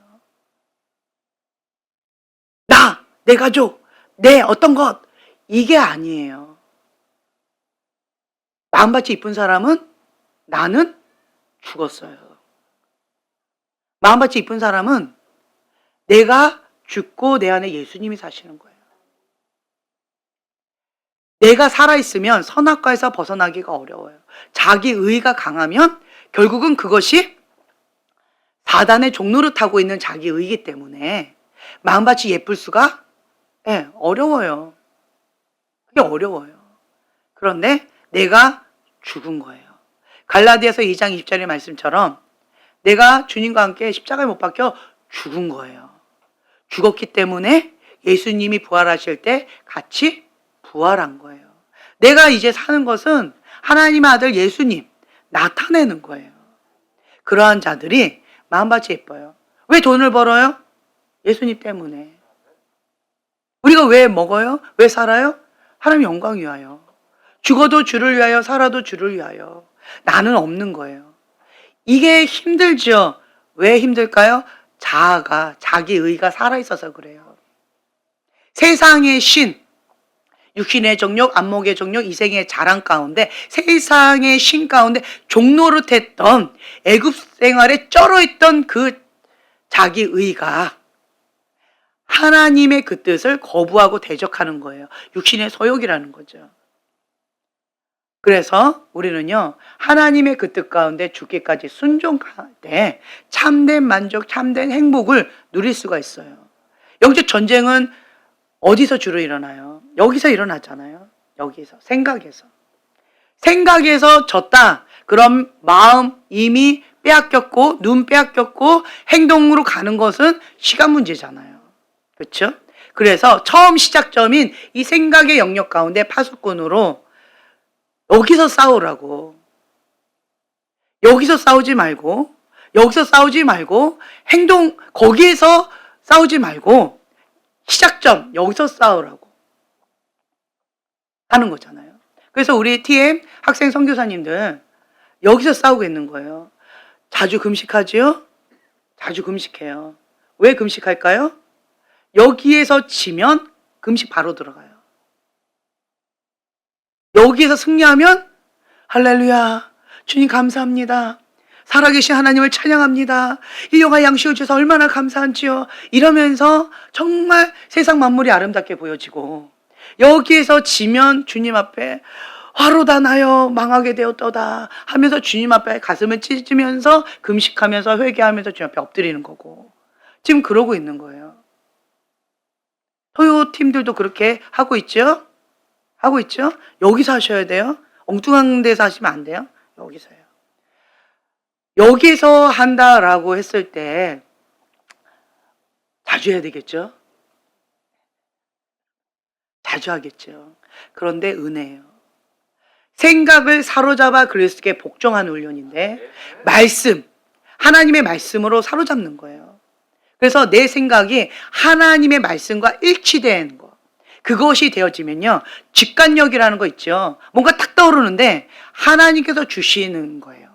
Speaker 1: 내 가족, 내 어떤 것, 이게 아니에요. 마음밭이 이쁜 사람은 나는 죽었어요. 마음밭이 이쁜 사람은 내가 죽고 내 안에 예수님이 사시는 거예요. 내가 살아있으면 선악과에서 벗어나기가 어려워요. 자기 의가 강하면 결국은 그것이 바단의 종로를 타고 있는 자기 의이기 때문에 마음밭이 예쁠 수가 어려워요. 그게 어려워요. 그런데 내가 죽은 거예요. 갈라디아서 2장 20절의 말씀처럼 내가 주님과 함께 십자가에 못 박혀 죽은 거예요. 죽었기 때문에 예수님이 부활하실 때 같이 부활한 거예요. 내가 이제 사는 것은 하나님의 아들 예수님 나타내는 거예요. 그러한 자들이 마음밭이 예뻐요. 왜 돈을 벌어요? 예수님 때문에. 우리가 왜 먹어요? 왜 살아요? 하나님 영광 위하여. 죽어도 주를 위하여, 살아도 주를 위하여. 나는 없는 거예요. 이게 힘들죠. 왜 힘들까요? 자기 의가 살아있어서 그래요. 세상의 신, 육신의 정욕, 안목의 정욕, 이생의 자랑 가운데 세상의 신 가운데 종노릇했던 애굽 생활에 쩔어있던 그 자기 의가 하나님의 그 뜻을 거부하고 대적하는 거예요. 육신의 소욕이라는 거죠. 그래서 우리는요, 하나님의 그 뜻 가운데 죽기까지 순종할 때 참된 만족, 참된 행복을 누릴 수가 있어요. 영적 전쟁은 어디서 주로 일어나요? 여기서 일어나잖아요. 여기서, 생각에서. 생각에서 졌다. 그럼 마음 이미 빼앗겼고, 눈 빼앗겼고, 행동으로 가는 것은 시간 문제잖아요. 그렇죠? 그래서 처음 시작점인 이 생각의 영역 가운데 파수꾼으로 여기서 싸우라고. 여기서 싸우지 말고, 여기서 싸우지 말고, 행동, 거기에서 싸우지 말고, 시작점, 여기서 싸우라고 하는 거잖아요. 그래서 우리 TM 학생 선교사님들, 여기서 싸우고 있는 거예요. 자주 금식하지요? 자주 금식해요. 왜 금식할까요? 여기에서 지면 금식 바로 들어가요. 여기에서 승리하면 할렐루야, 주님 감사합니다. 살아계신 하나님을 찬양합니다. 일용할 양식을 주셔서 얼마나 감사한지요. 이러면서 정말 세상 만물이 아름답게 보여지고, 여기에서 지면 주님 앞에 화로다 나여 망하게 되었도다 하면서 주님 앞에 가슴을 찢으면서 금식하면서 회개하면서 주님 앞에 엎드리는 거고, 지금 그러고 있는 거예요. 토요 팀들도 그렇게 하고 있죠? 하고 있죠? 여기서 하셔야 돼요. 엉뚱한 데서 하시면 안 돼요. 여기서요. 여기서 한다라고 했을 때 자주 해야 되겠죠? 자주 하겠죠. 그런데 은혜예요. 생각을 사로잡아 그리스도께 복종하는 훈련인데, 말씀, 하나님의 말씀으로 사로잡는 거예요. 그래서 내 생각이 하나님의 말씀과 일치되는 거, 그것이 되어지면요, 직관력이라는 거 있죠. 뭔가 딱 떠오르는데 하나님께서 주시는 거예요.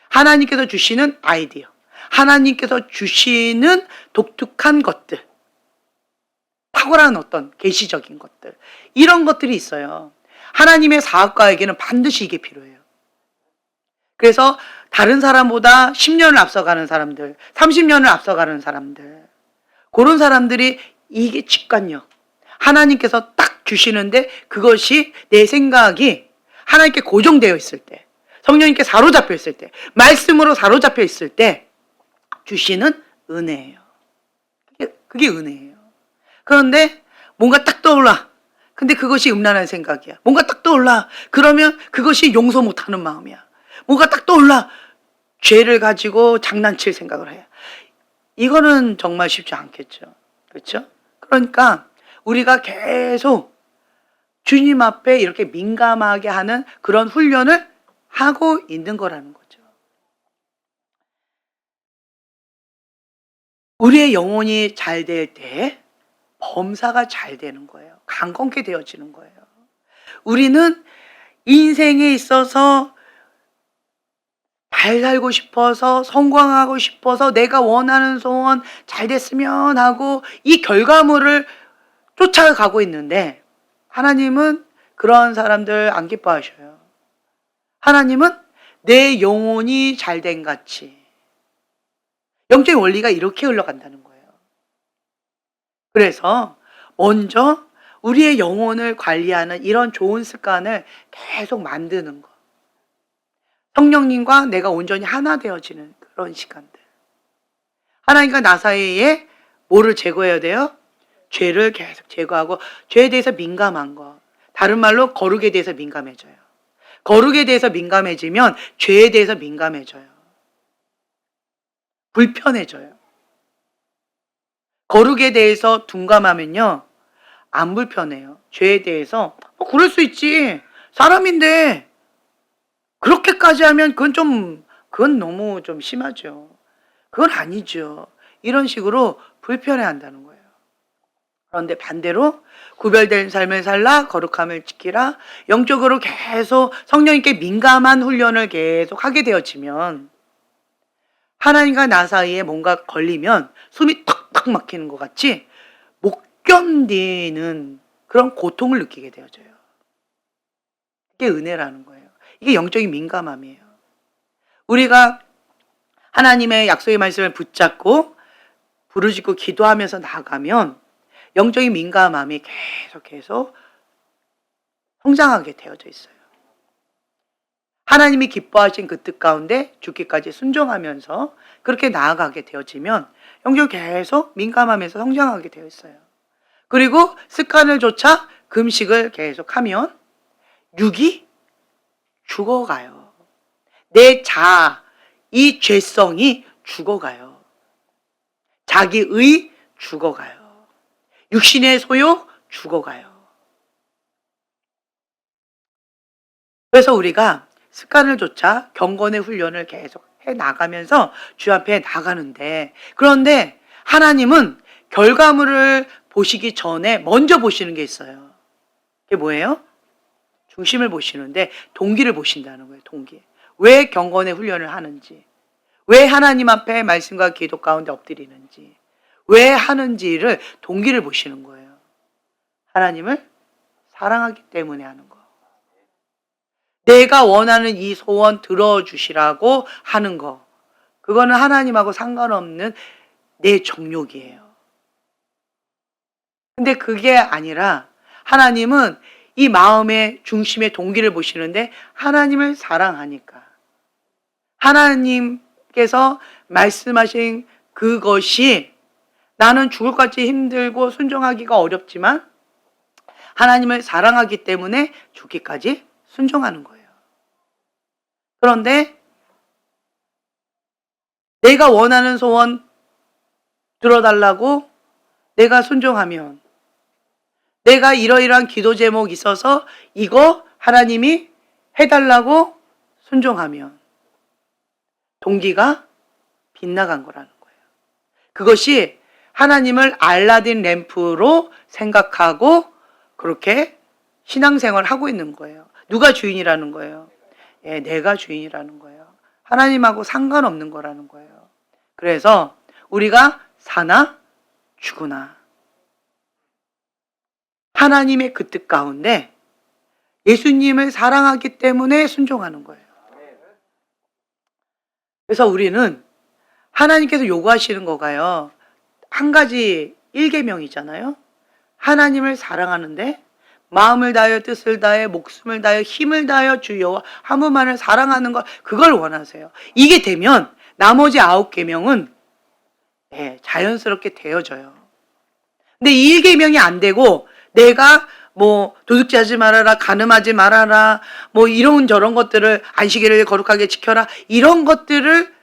Speaker 1: 하나님께서 주시는 아이디어, 하나님께서 주시는 독특한 것들, 탁월한 어떤 계시적인 것들, 이런 것들이 있어요. 하나님의 사업가에게는 반드시 이게 필요해요. 그래서 다른 사람보다 10년을 앞서가는 사람들, 30년을 앞서가는 사람들, 그런 사람들이 이게 직관력, 하나님께서 딱 주시는데 그것이 내 생각이 하나님께 고정되어 있을 때, 성령님께 사로잡혀 있을 때, 말씀으로 사로잡혀 있을 때 주시는 은혜예요. 그게 은혜예요. 그런데 뭔가 딱 떠올라. 근데 그것이 음란한 생각이야. 뭔가 딱 떠올라. 그러면 그것이 용서 못하는 마음이야. 뭔가 딱 떠올라. 죄를 가지고 장난칠 생각을 해요. 이거는 정말 쉽지 않겠죠. 그렇죠? 그러니까 우리가 계속 주님 앞에 이렇게 민감하게 하는 그런 훈련을 하고 있는 거라는 거죠. 우리의 영혼이 잘 될 때 범사가 잘 되는 거예요. 강건케 되어지는 거예요. 우리는 인생에 있어서 잘 살고 싶어서, 성공하고 싶어서, 내가 원하는 소원 잘 됐으면 하고 이 결과물을 쫓아가고 있는데, 하나님은 그런 사람들 안 기뻐하셔요. 하나님은 내 영혼이 잘된 같이. 영적인 원리가 이렇게 흘러간다는 거예요. 그래서 먼저 우리의 영혼을 관리하는 이런 좋은 습관을 계속 만드는 것. 성령님과 내가 온전히 하나 되어지는 그런 시간들. 하나님과 나 사이에 뭐를 제거해야 돼요? 죄를 계속 제거하고 죄에 대해서 민감한 거. 다른 말로 거룩에 대해서 민감해져요. 거룩에 대해서 민감해지면 죄에 대해서 민감해져요. 불편해져요. 거룩에 대해서 둔감하면요, 안 불편해요. 죄에 대해서 그럴 수 있지. 사람인데 그렇게까지 하면 그건 너무 좀 심하죠. 그건 아니죠. 이런 식으로 불편해한다는 거예요. 그런데 반대로 구별된 삶을 살라, 거룩함을 지키라, 영적으로 계속 성령님께 민감한 훈련을 계속 하게 되어지면 하나님과 나 사이에 뭔가 걸리면 숨이 턱턱 막히는 것 같이 못 견디는 그런 고통을 느끼게 되어져요. 이게 은혜라는 거예요. 이게 영적인 민감함이에요. 우리가 하나님의 약속의 말씀을 붙잡고 부르짖고 기도하면서 나가면 영적인 민감함이 계속 성장하게 되어져 있어요. 하나님이 기뻐하신 그 뜻 가운데 죽기까지 순종하면서 그렇게 나아가게 되어지면 영적으로 계속 민감하면서 성장하게 되어 있어요. 그리고 습관을 좇아 금식을 계속하면 육이 죽어가요. 내 자아, 이 죄성이 죽어가요. 자기의 죽어가요. 육신의 소욕 죽어가요. 그래서 우리가 습관을 좇아 경건의 훈련을 계속 해 나가면서 주 앞에 나가는데, 그런데 하나님은 결과물을 보시기 전에 먼저 보시는 게 있어요. 그게 뭐예요? 중심을 보시는데 동기를 보신다는 거예요. 동기. 왜 경건의 훈련을 하는지, 왜 하나님 앞에 말씀과 기도 가운데 엎드리는지, 왜 하는지를 동기를 보시는 거예요. 하나님을 사랑하기 때문에 하는 거. 내가 원하는 이 소원 들어주시라고 하는 거. 그거는 하나님하고 상관없는 내 정욕이에요. 근데 그게 아니라 하나님은 이 마음의 중심의 동기를 보시는데 하나님을 사랑하니까, 하나님께서 말씀하신 그것이 나는 죽을 것 같이 힘들고 순종하기가 어렵지만 하나님을 사랑하기 때문에 죽기까지 순종하는 거예요. 그런데 내가 원하는 소원 들어달라고 내가 순종하면, 내가 이러이러한 기도 제목 있어서 이거 하나님이 해달라고 순종하면 동기가 빗나간 거라는 거예요. 그것이 하나님을 알라딘 램프로 생각하고 그렇게 신앙생활을 하고 있는 거예요. 누가 주인이라는 거예요? 예, 내가 주인이라는 거예요. 하나님하고 상관없는 거라는 거예요. 그래서 우리가 사나 죽으나 하나님의 그 뜻 가운데 예수님을 사랑하기 때문에 순종하는 거예요. 그래서 우리는 하나님께서 요구하시는 거가요, 한 가지 1계명이잖아요. 하나님을 사랑하는데 마음을 다하여 뜻을 다하여 목숨을 다하여 힘을 다하여 주 여호와 한 분만을 사랑하는 것, 그걸 원하세요. 이게 되면 나머지 9계명은 자연스럽게 되어져요. 근데 이 1계명이 안 되고 내가 뭐 도둑질하지 말아라, 간음하지 말아라, 뭐 이런 저런 것들을, 안식일을 거룩하게 지켜라, 이런 것들을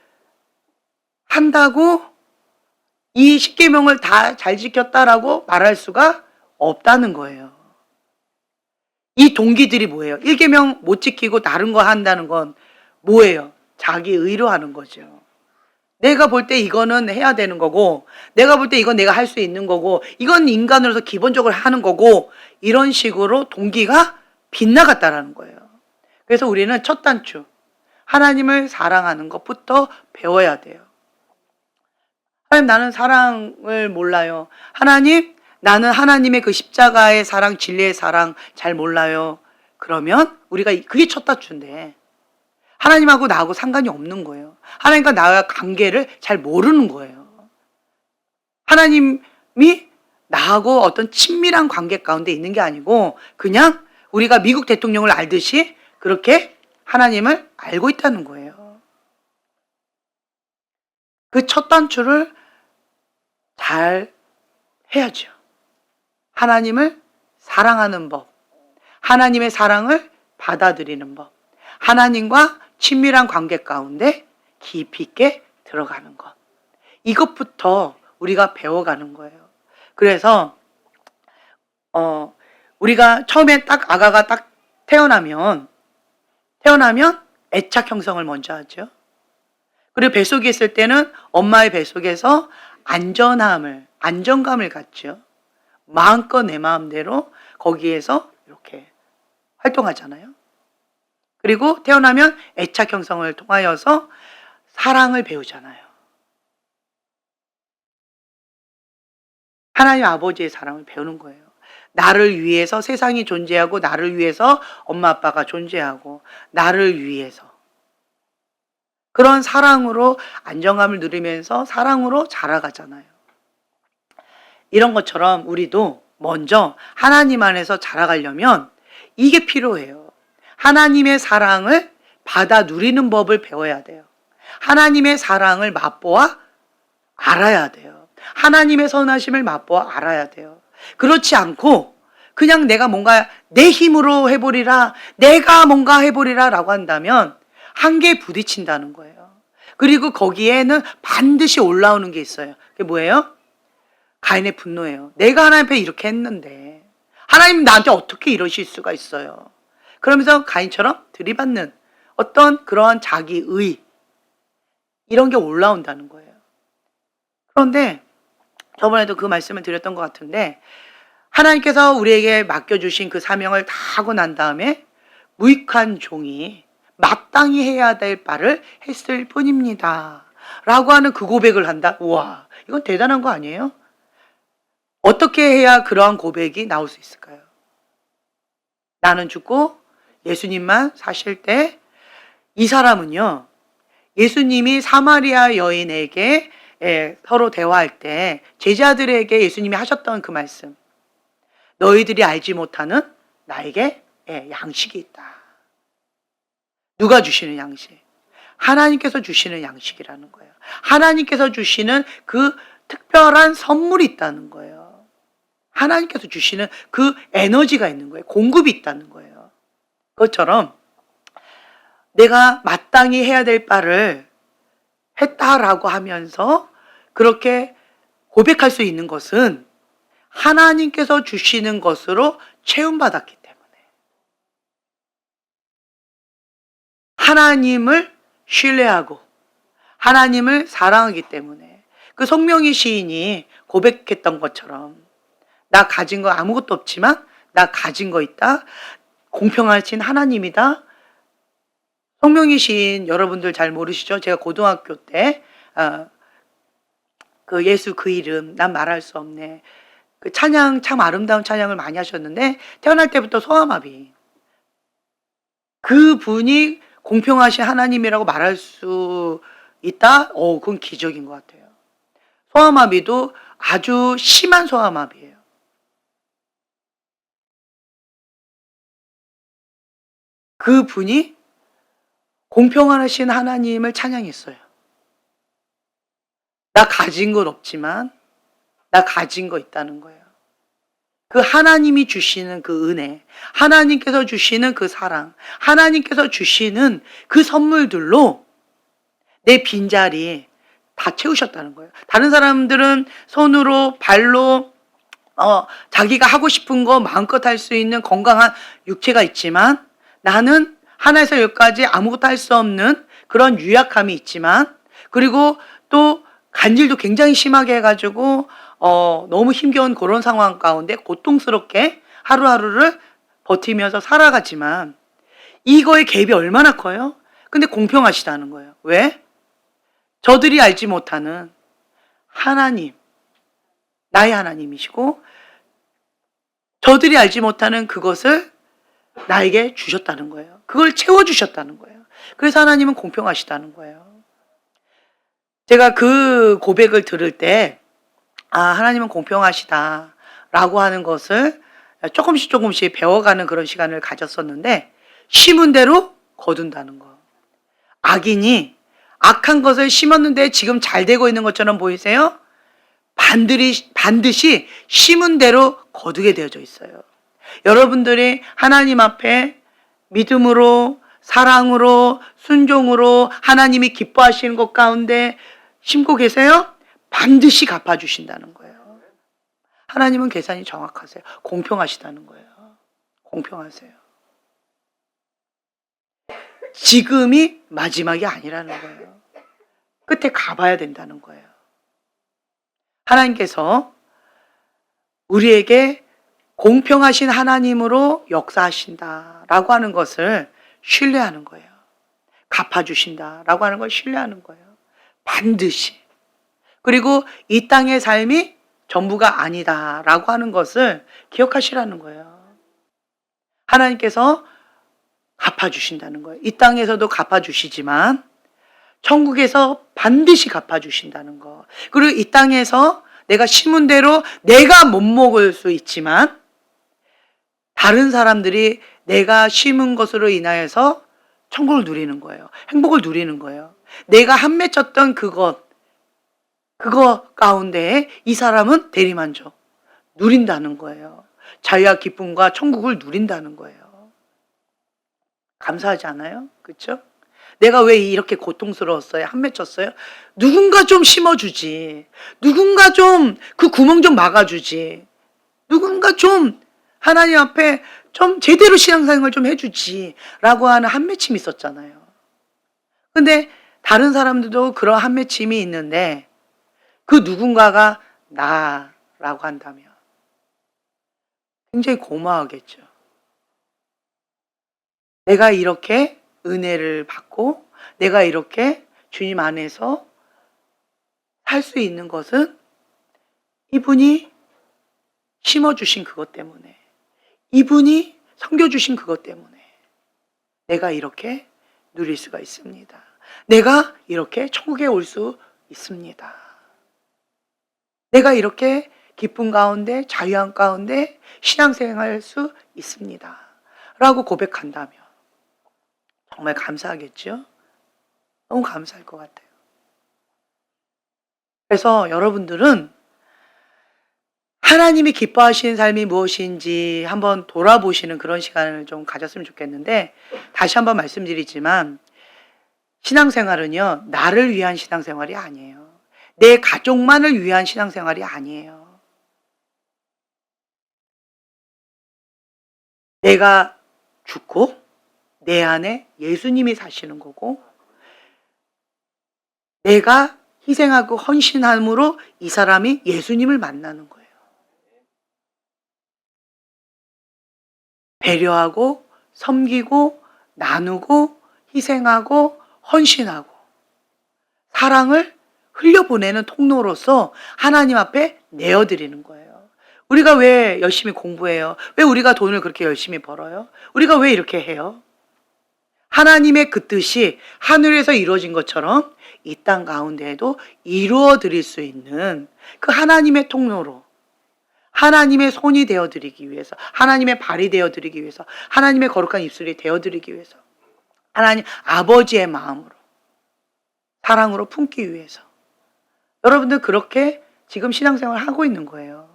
Speaker 1: 한다고 이 10계명을 다 잘 지켰다라고 말할 수가 없다는 거예요. 이 동기들이 뭐예요? 1계명 못 지키고 다른 거 한다는 건 뭐예요? 자기 의로 하는 거죠. 내가 볼 때 이거는 해야 되는 거고, 내가 볼 때 이건 내가 할 수 있는 거고, 이건 인간으로서 기본적으로 하는 거고, 이런 식으로 동기가 빗나갔다라는 거예요. 그래서 우리는 첫 단추, 하나님을 사랑하는 것부터 배워야 돼요. 하나님, 나는 사랑을 몰라요. 하나님, 나는 하나님의 그 십자가의 사랑, 진리의 사랑 잘 몰라요. 그러면 우리가 그게 첫 단추인데 하나님하고 나하고 상관이 없는 거예요. 하나님과 나의 관계를 잘 모르는 거예요. 하나님이 나하고 어떤 친밀한 관계 가운데 있는 게 아니고 그냥 우리가 미국 대통령을 알듯이 그렇게 하나님을 알고 있다는 거예요. 그 첫 단추를 잘 해야죠. 하나님을 사랑하는 법, 하나님의 사랑을 받아들이는 법, 하나님과 친밀한 관계 가운데 깊이 있게 들어가는 것. 이것부터 우리가 배워가는 거예요. 그래서 우리가 처음에 딱 아가가 딱 태어나면 애착 형성을 먼저 하죠. 그리고 뱃속에 있을 때는 엄마의 뱃속에서 안정감을 갖죠. 마음껏 내 마음대로 거기에서 이렇게 활동하잖아요. 그리고 태어나면 애착 형성을 통하여서 사랑을 배우잖아요. 하나님 아버지의 사랑을 배우는 거예요. 나를 위해서 세상이 존재하고, 나를 위해서 엄마 아빠가 존재하고, 나를 위해서 그런 사랑으로 안정감을 누리면서 사랑으로 자라가잖아요. 이런 것처럼 우리도 먼저 하나님 안에서 자라가려면 이게 필요해요. 하나님의 사랑을 받아 누리는 법을 배워야 돼요. 하나님의 사랑을 맛보아 알아야 돼요. 하나님의 선하심을 맛보아 알아야 돼요. 그렇지 않고 그냥 내가 뭔가 내 힘으로 해보리라, 내가 뭔가 해보리라 라고 한다면 한계에 부딪힌다는 거예요. 그리고 거기에는 반드시 올라오는 게 있어요. 그게 뭐예요? 가인의 분노예요. 내가 하나님 앞에 이렇게 했는데 하나님 나한테 어떻게 이러실 수가 있어요? 그러면서 가인처럼 들이받는 어떤 그러한 자기의 이런 게 올라온다는 거예요. 그런데 저번에도 그 말씀을 드렸던 것 같은데, 하나님께서 우리에게 맡겨주신 그 사명을 다 하고 난 다음에 무익한 종이 마땅히 해야 될 바를 했을 뿐입니다 라고 하는 그 고백을 한다. 우와, 이건 대단한 거 아니에요? 어떻게 해야 그러한 고백이 나올 수 있을까요? 나는 죽고 예수님만 사실 때, 이 사람은요, 예수님이 사마리아 여인에게 서로 대화할 때 제자들에게 예수님이 하셨던 그 말씀, 너희들이 알지 못하는 나에게 양식이 있다. 누가 주시는 양식? 하나님께서 주시는 양식이라는 거예요. 하나님께서 주시는 그 특별한 선물이 있다는 거예요. 하나님께서 주시는 그 에너지가 있는 거예요. 공급이 있다는 거예요. 그것처럼 내가 마땅히 해야 될 바를 했다라고 하면서 그렇게 고백할 수 있는 것은 하나님께서 주시는 것으로 채움받았기 때문에, 하나님을 신뢰하고 하나님을 사랑하기 때문에, 그 송명희 시인이 고백했던 것처럼 나 가진 거 아무것도 없지만 나 가진 거 있다. 공평하신 하나님이다. 송명희 시인 여러분들 잘 모르시죠? 제가 고등학교 때 그 예수 그 이름 난 말할 수 없네. 그 찬양, 참 아름다운 찬양을 많이 하셨는데 태어날 때부터 소아마비. 그 분이 공평하신 하나님이라고 말할 수 있다? 그건 기적인 것 같아요. 소아마비도 아주 심한 소아마비예요. 그 분이 공평하신 하나님을 찬양했어요. 나 가진 건 없지만 나 가진 거 있다는 거예요. 그 하나님이 주시는 그 은혜, 하나님께서 주시는 그 사랑, 하나님께서 주시는 그 선물들로 내 빈자리 다 채우셨다는 거예요. 다른 사람들은 손으로, 발로 자기가 하고 싶은 거 마음껏 할 수 있는 건강한 육체가 있지만, 나는 하나에서 열까지 아무것도 할 수 없는 그런 유약함이 있지만, 그리고 또 간질도 굉장히 심하게 해가지고 너무 힘겨운 그런 상황 가운데 고통스럽게 하루하루를 버티면서 살아가지만 이거의 갭이 얼마나 커요? 근데 공평하시다는 거예요. 왜? 저들이 알지 못하는 하나님, 나의 하나님이시고 저들이 알지 못하는 그것을 나에게 주셨다는 거예요. 그걸 채워주셨다는 거예요. 그래서 하나님은 공평하시다는 거예요. 제가 그 고백을 들을 때 하나님은 공평하시다라고 하는 것을 조금씩 배워가는 그런 시간을 가졌었는데, 심은 대로 거둔다는 거. 악인이 악한 것을 심었는데 지금 잘 되고 있는 것처럼 보이세요? 반드시 심은 대로 거두게 되어져 있어요. 여러분들이 하나님 앞에 믿음으로, 사랑으로, 순종으로 하나님이 기뻐하시는 것 가운데 심고 계세요? 반드시 갚아주신다는 거예요. 하나님은 계산이 정확하세요. 공평하시다는 거예요. 공평하세요. 지금이 마지막이 아니라는 거예요. 끝에 가봐야 된다는 거예요. 하나님께서 우리에게 공평하신 하나님으로 역사하신다라고 하는 것을 신뢰하는 거예요. 갚아주신다라고 하는 걸 신뢰하는 거예요. 반드시. 그리고 이 땅의 삶이 전부가 아니다라고 하는 것을 기억하시라는 거예요. 하나님께서 갚아주신다는 거예요. 이 땅에서도 갚아주시지만 천국에서 반드시 갚아주신다는 거. 그리고 이 땅에서 내가 심은 대로 내가 못 먹을 수 있지만 다른 사람들이 내가 심은 것으로 인하여서 천국을 누리는 거예요. 행복을 누리는 거예요. 내가 한 맺혔던 그거 가운데 이 사람은 대리만족 누린다는 거예요. 자유와 기쁨과 천국을 누린다는 거예요. 감사하지 않아요? 그렇죠? 내가 왜 이렇게 고통스러웠어요? 한 맺혔어요? 누군가 좀 심어주지. 누군가 좀 그 구멍 좀 막아주지. 누군가 좀 하나님 앞에 좀 제대로 신앙생활 좀 해주지. 라고 하는 한 맺힘이 있었잖아요. 근데 다른 사람들도 그런 한 맺힘이 있는데 그 누군가가 나라고 한다면 굉장히 고마워하겠죠. 내가 이렇게 은혜를 받고 내가 이렇게 주님 안에서 살 수 있는 것은 이분이 심어주신 그것 때문에, 이분이 섬겨주신 그것 때문에 내가 이렇게 누릴 수가 있습니다. 내가 이렇게 천국에 올 수 있습니다. 내가 이렇게 기쁨 가운데, 자유함 가운데 신앙생활할 수 있습니다. 라고 고백한다면 정말 감사하겠죠? 너무 감사할 것 같아요. 그래서 여러분들은 하나님이 기뻐하시는 삶이 무엇인지 한번 돌아보시는 그런 시간을 좀 가졌으면 좋겠는데, 다시 한번 말씀드리지만 신앙생활은요, 나를 위한 신앙생활이 아니에요. 내 가족만을 위한 신앙생활이 아니에요. 내가 죽고 내 안에 예수님이 사시는 거고, 내가 희생하고 헌신함으로 이 사람이 예수님을 만나는 거예요. 배려하고 섬기고 나누고 희생하고 헌신하고 사랑을 흘려보내는 통로로서 하나님 앞에 내어드리는 거예요. 우리가 왜 열심히 공부해요? 왜 우리가 돈을 그렇게 열심히 벌어요? 우리가 왜 이렇게 해요? 하나님의 그 뜻이 하늘에서 이루어진 것처럼 이 땅 가운데에도 이루어 드릴 수 있는 그 하나님의 통로로, 하나님의 손이 되어드리기 위해서, 하나님의 발이 되어드리기 위해서, 하나님의 거룩한 입술이 되어드리기 위해서, 하나님 아버지의 마음으로, 사랑으로 품기 위해서 여러분들 그렇게 지금 신앙생활을 하고 있는 거예요.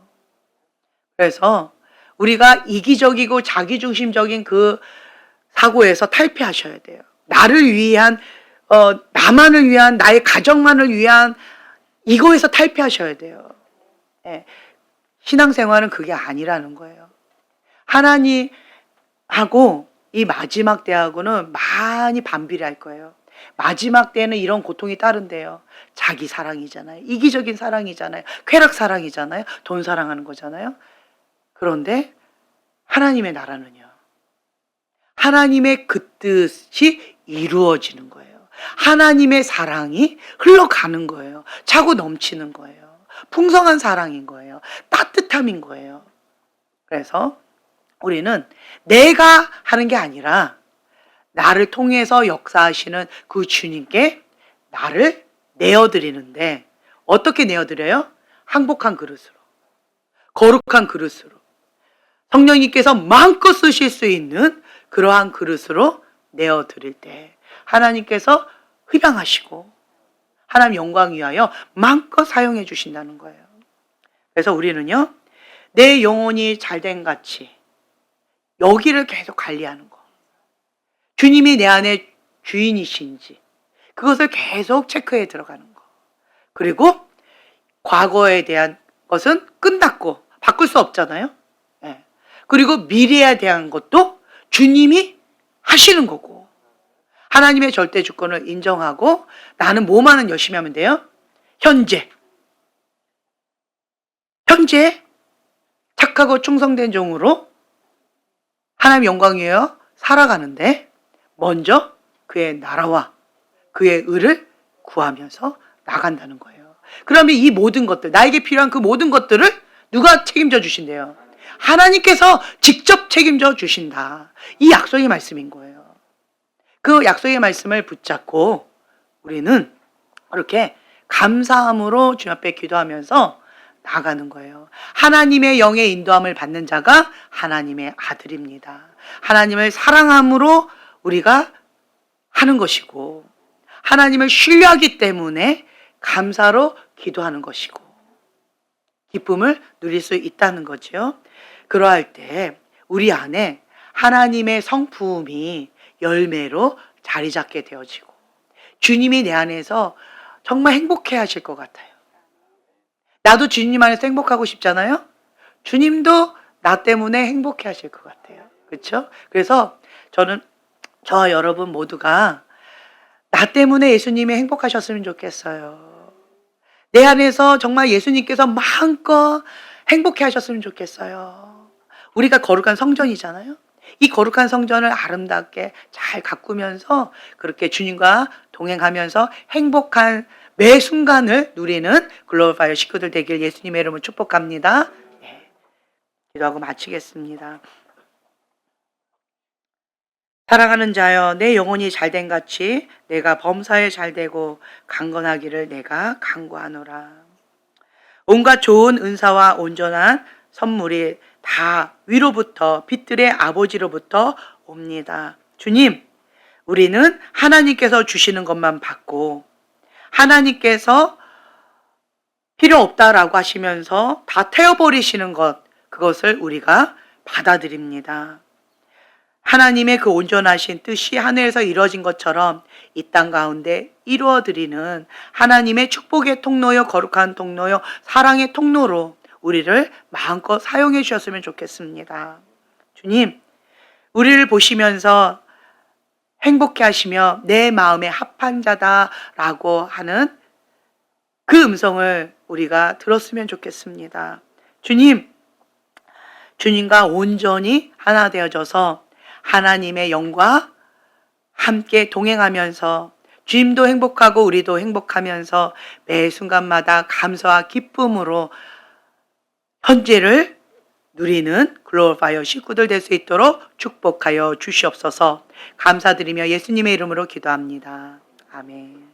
Speaker 1: 그래서 우리가 이기적이고 자기중심적인 그 사고에서 탈피하셔야 돼요. 나를 위한, 나만을 위한, 나의 가정만을 위한 이거에서 탈피하셔야 돼요. 예. 신앙생활은 그게 아니라는 거예요. 하나님하고 이 마지막 때하고는 많이 반비례할 거예요. 마지막 때는 이런 고통이 따른대요. 자기 사랑이잖아요. 이기적인 사랑이잖아요. 쾌락 사랑이잖아요. 돈 사랑하는 거잖아요. 그런데 하나님의 나라는요, 하나님의 그 뜻이 이루어지는 거예요. 하나님의 사랑이 흘러가는 거예요. 차고 넘치는 거예요. 풍성한 사랑인 거예요. 따뜻함인 거예요. 그래서 우리는 내가 하는 게 아니라 나를 통해서 역사하시는 그 주님께 나를 내어드리는데, 어떻게 내어드려요? 항복한 그릇으로, 거룩한 그릇으로, 성령님께서 마음껏 쓰실 수 있는 그러한 그릇으로 내어드릴 때 하나님께서 흡양하시고 하나님 영광 위하여 마음껏 사용해 주신다는 거예요. 그래서 우리는요, 내 영혼이 잘된 같이 여기를 계속 관리하는 거. 주님이 내 안에 주인이신지 그것을 계속 체크해 들어가는 거. 그리고 과거에 대한 것은 끝났고 바꿀 수 없잖아요. 예. 그리고 미래에 대한 것도 주님이 하시는 거고, 하나님의 절대 주권을 인정하고 나는 뭐만은 열심히 하면 돼요? 현재 착하고 충성된 종으로 하나님 영광 위하여 살아가는데, 먼저 그의 나라와 그의 의를 구하면서 나간다는 거예요. 그러면 이 모든 것들, 나에게 필요한 그 모든 것들을 누가 책임져 주신대요? 하나님께서 직접 책임져 주신다. 이 약속의 말씀인 거예요. 그 약속의 말씀을 붙잡고 우리는 이렇게 감사함으로 주님 앞에 기도하면서 나가는 거예요. 하나님의 영의 인도함을 받는 자가 하나님의 아들입니다. 하나님을 사랑함으로 우리가 하는 것이고, 하나님을 신뢰하기 때문에 감사로 기도하는 것이고, 기쁨을 누릴 수 있다는 거죠. 그러할 때 우리 안에 하나님의 성품이 열매로 자리 잡게 되어지고, 주님이 내 안에서 정말 행복해 하실 것 같아요. 나도 주님 안에서 행복하고 싶잖아요. 주님도 나 때문에 행복해 하실 것 같아요. 그렇죠? 그래서 저는 저와 여러분 모두가 나 때문에 예수님이 행복하셨으면 좋겠어요. 내 안에서 정말 예수님께서 마음껏 행복해 하셨으면 좋겠어요. 우리가 거룩한 성전이잖아요. 이 거룩한 성전을 아름답게 잘 가꾸면서 그렇게 주님과 동행하면서 행복한 매 순간을 누리는 글로벌 파이어 식구들 되길 예수님의 이름으로 축복합니다. 네, 기도하고 마치겠습니다. 사랑하는 자여, 내 영혼이 잘된 같이 내가 범사에 잘되고 강건하기를 내가 간구하노라. 온갖 좋은 은사와 온전한 선물이 다 위로부터 빛들의 아버지로부터 옵니다. 주님, 우리는 하나님께서 주시는 것만 받고 하나님께서 필요 없다라고 하시면서 다 태워버리시는 것, 그것을 우리가 받아들입니다. 하나님의 그 온전하신 뜻이 하늘에서 이루어진 것처럼 이 땅 가운데 이루어드리는 하나님의 축복의 통로요, 거룩한 통로요, 사랑의 통로로 우리를 마음껏 사용해 주셨으면 좋겠습니다. 주님, 우리를 보시면서 행복해 하시며 내 마음에 합한 자다라고 하는 그 음성을 우리가 들었으면 좋겠습니다. 주님, 주님과 온전히 하나 되어져서 하나님의 영과 함께 동행하면서 주님도 행복하고 우리도 행복하면서 매 순간마다 감사와 기쁨으로 현재를 누리는 글로벌 파이어 식구들 될 수 있도록 축복하여 주시옵소서. 감사드리며 예수님의 이름으로 기도합니다. 아멘.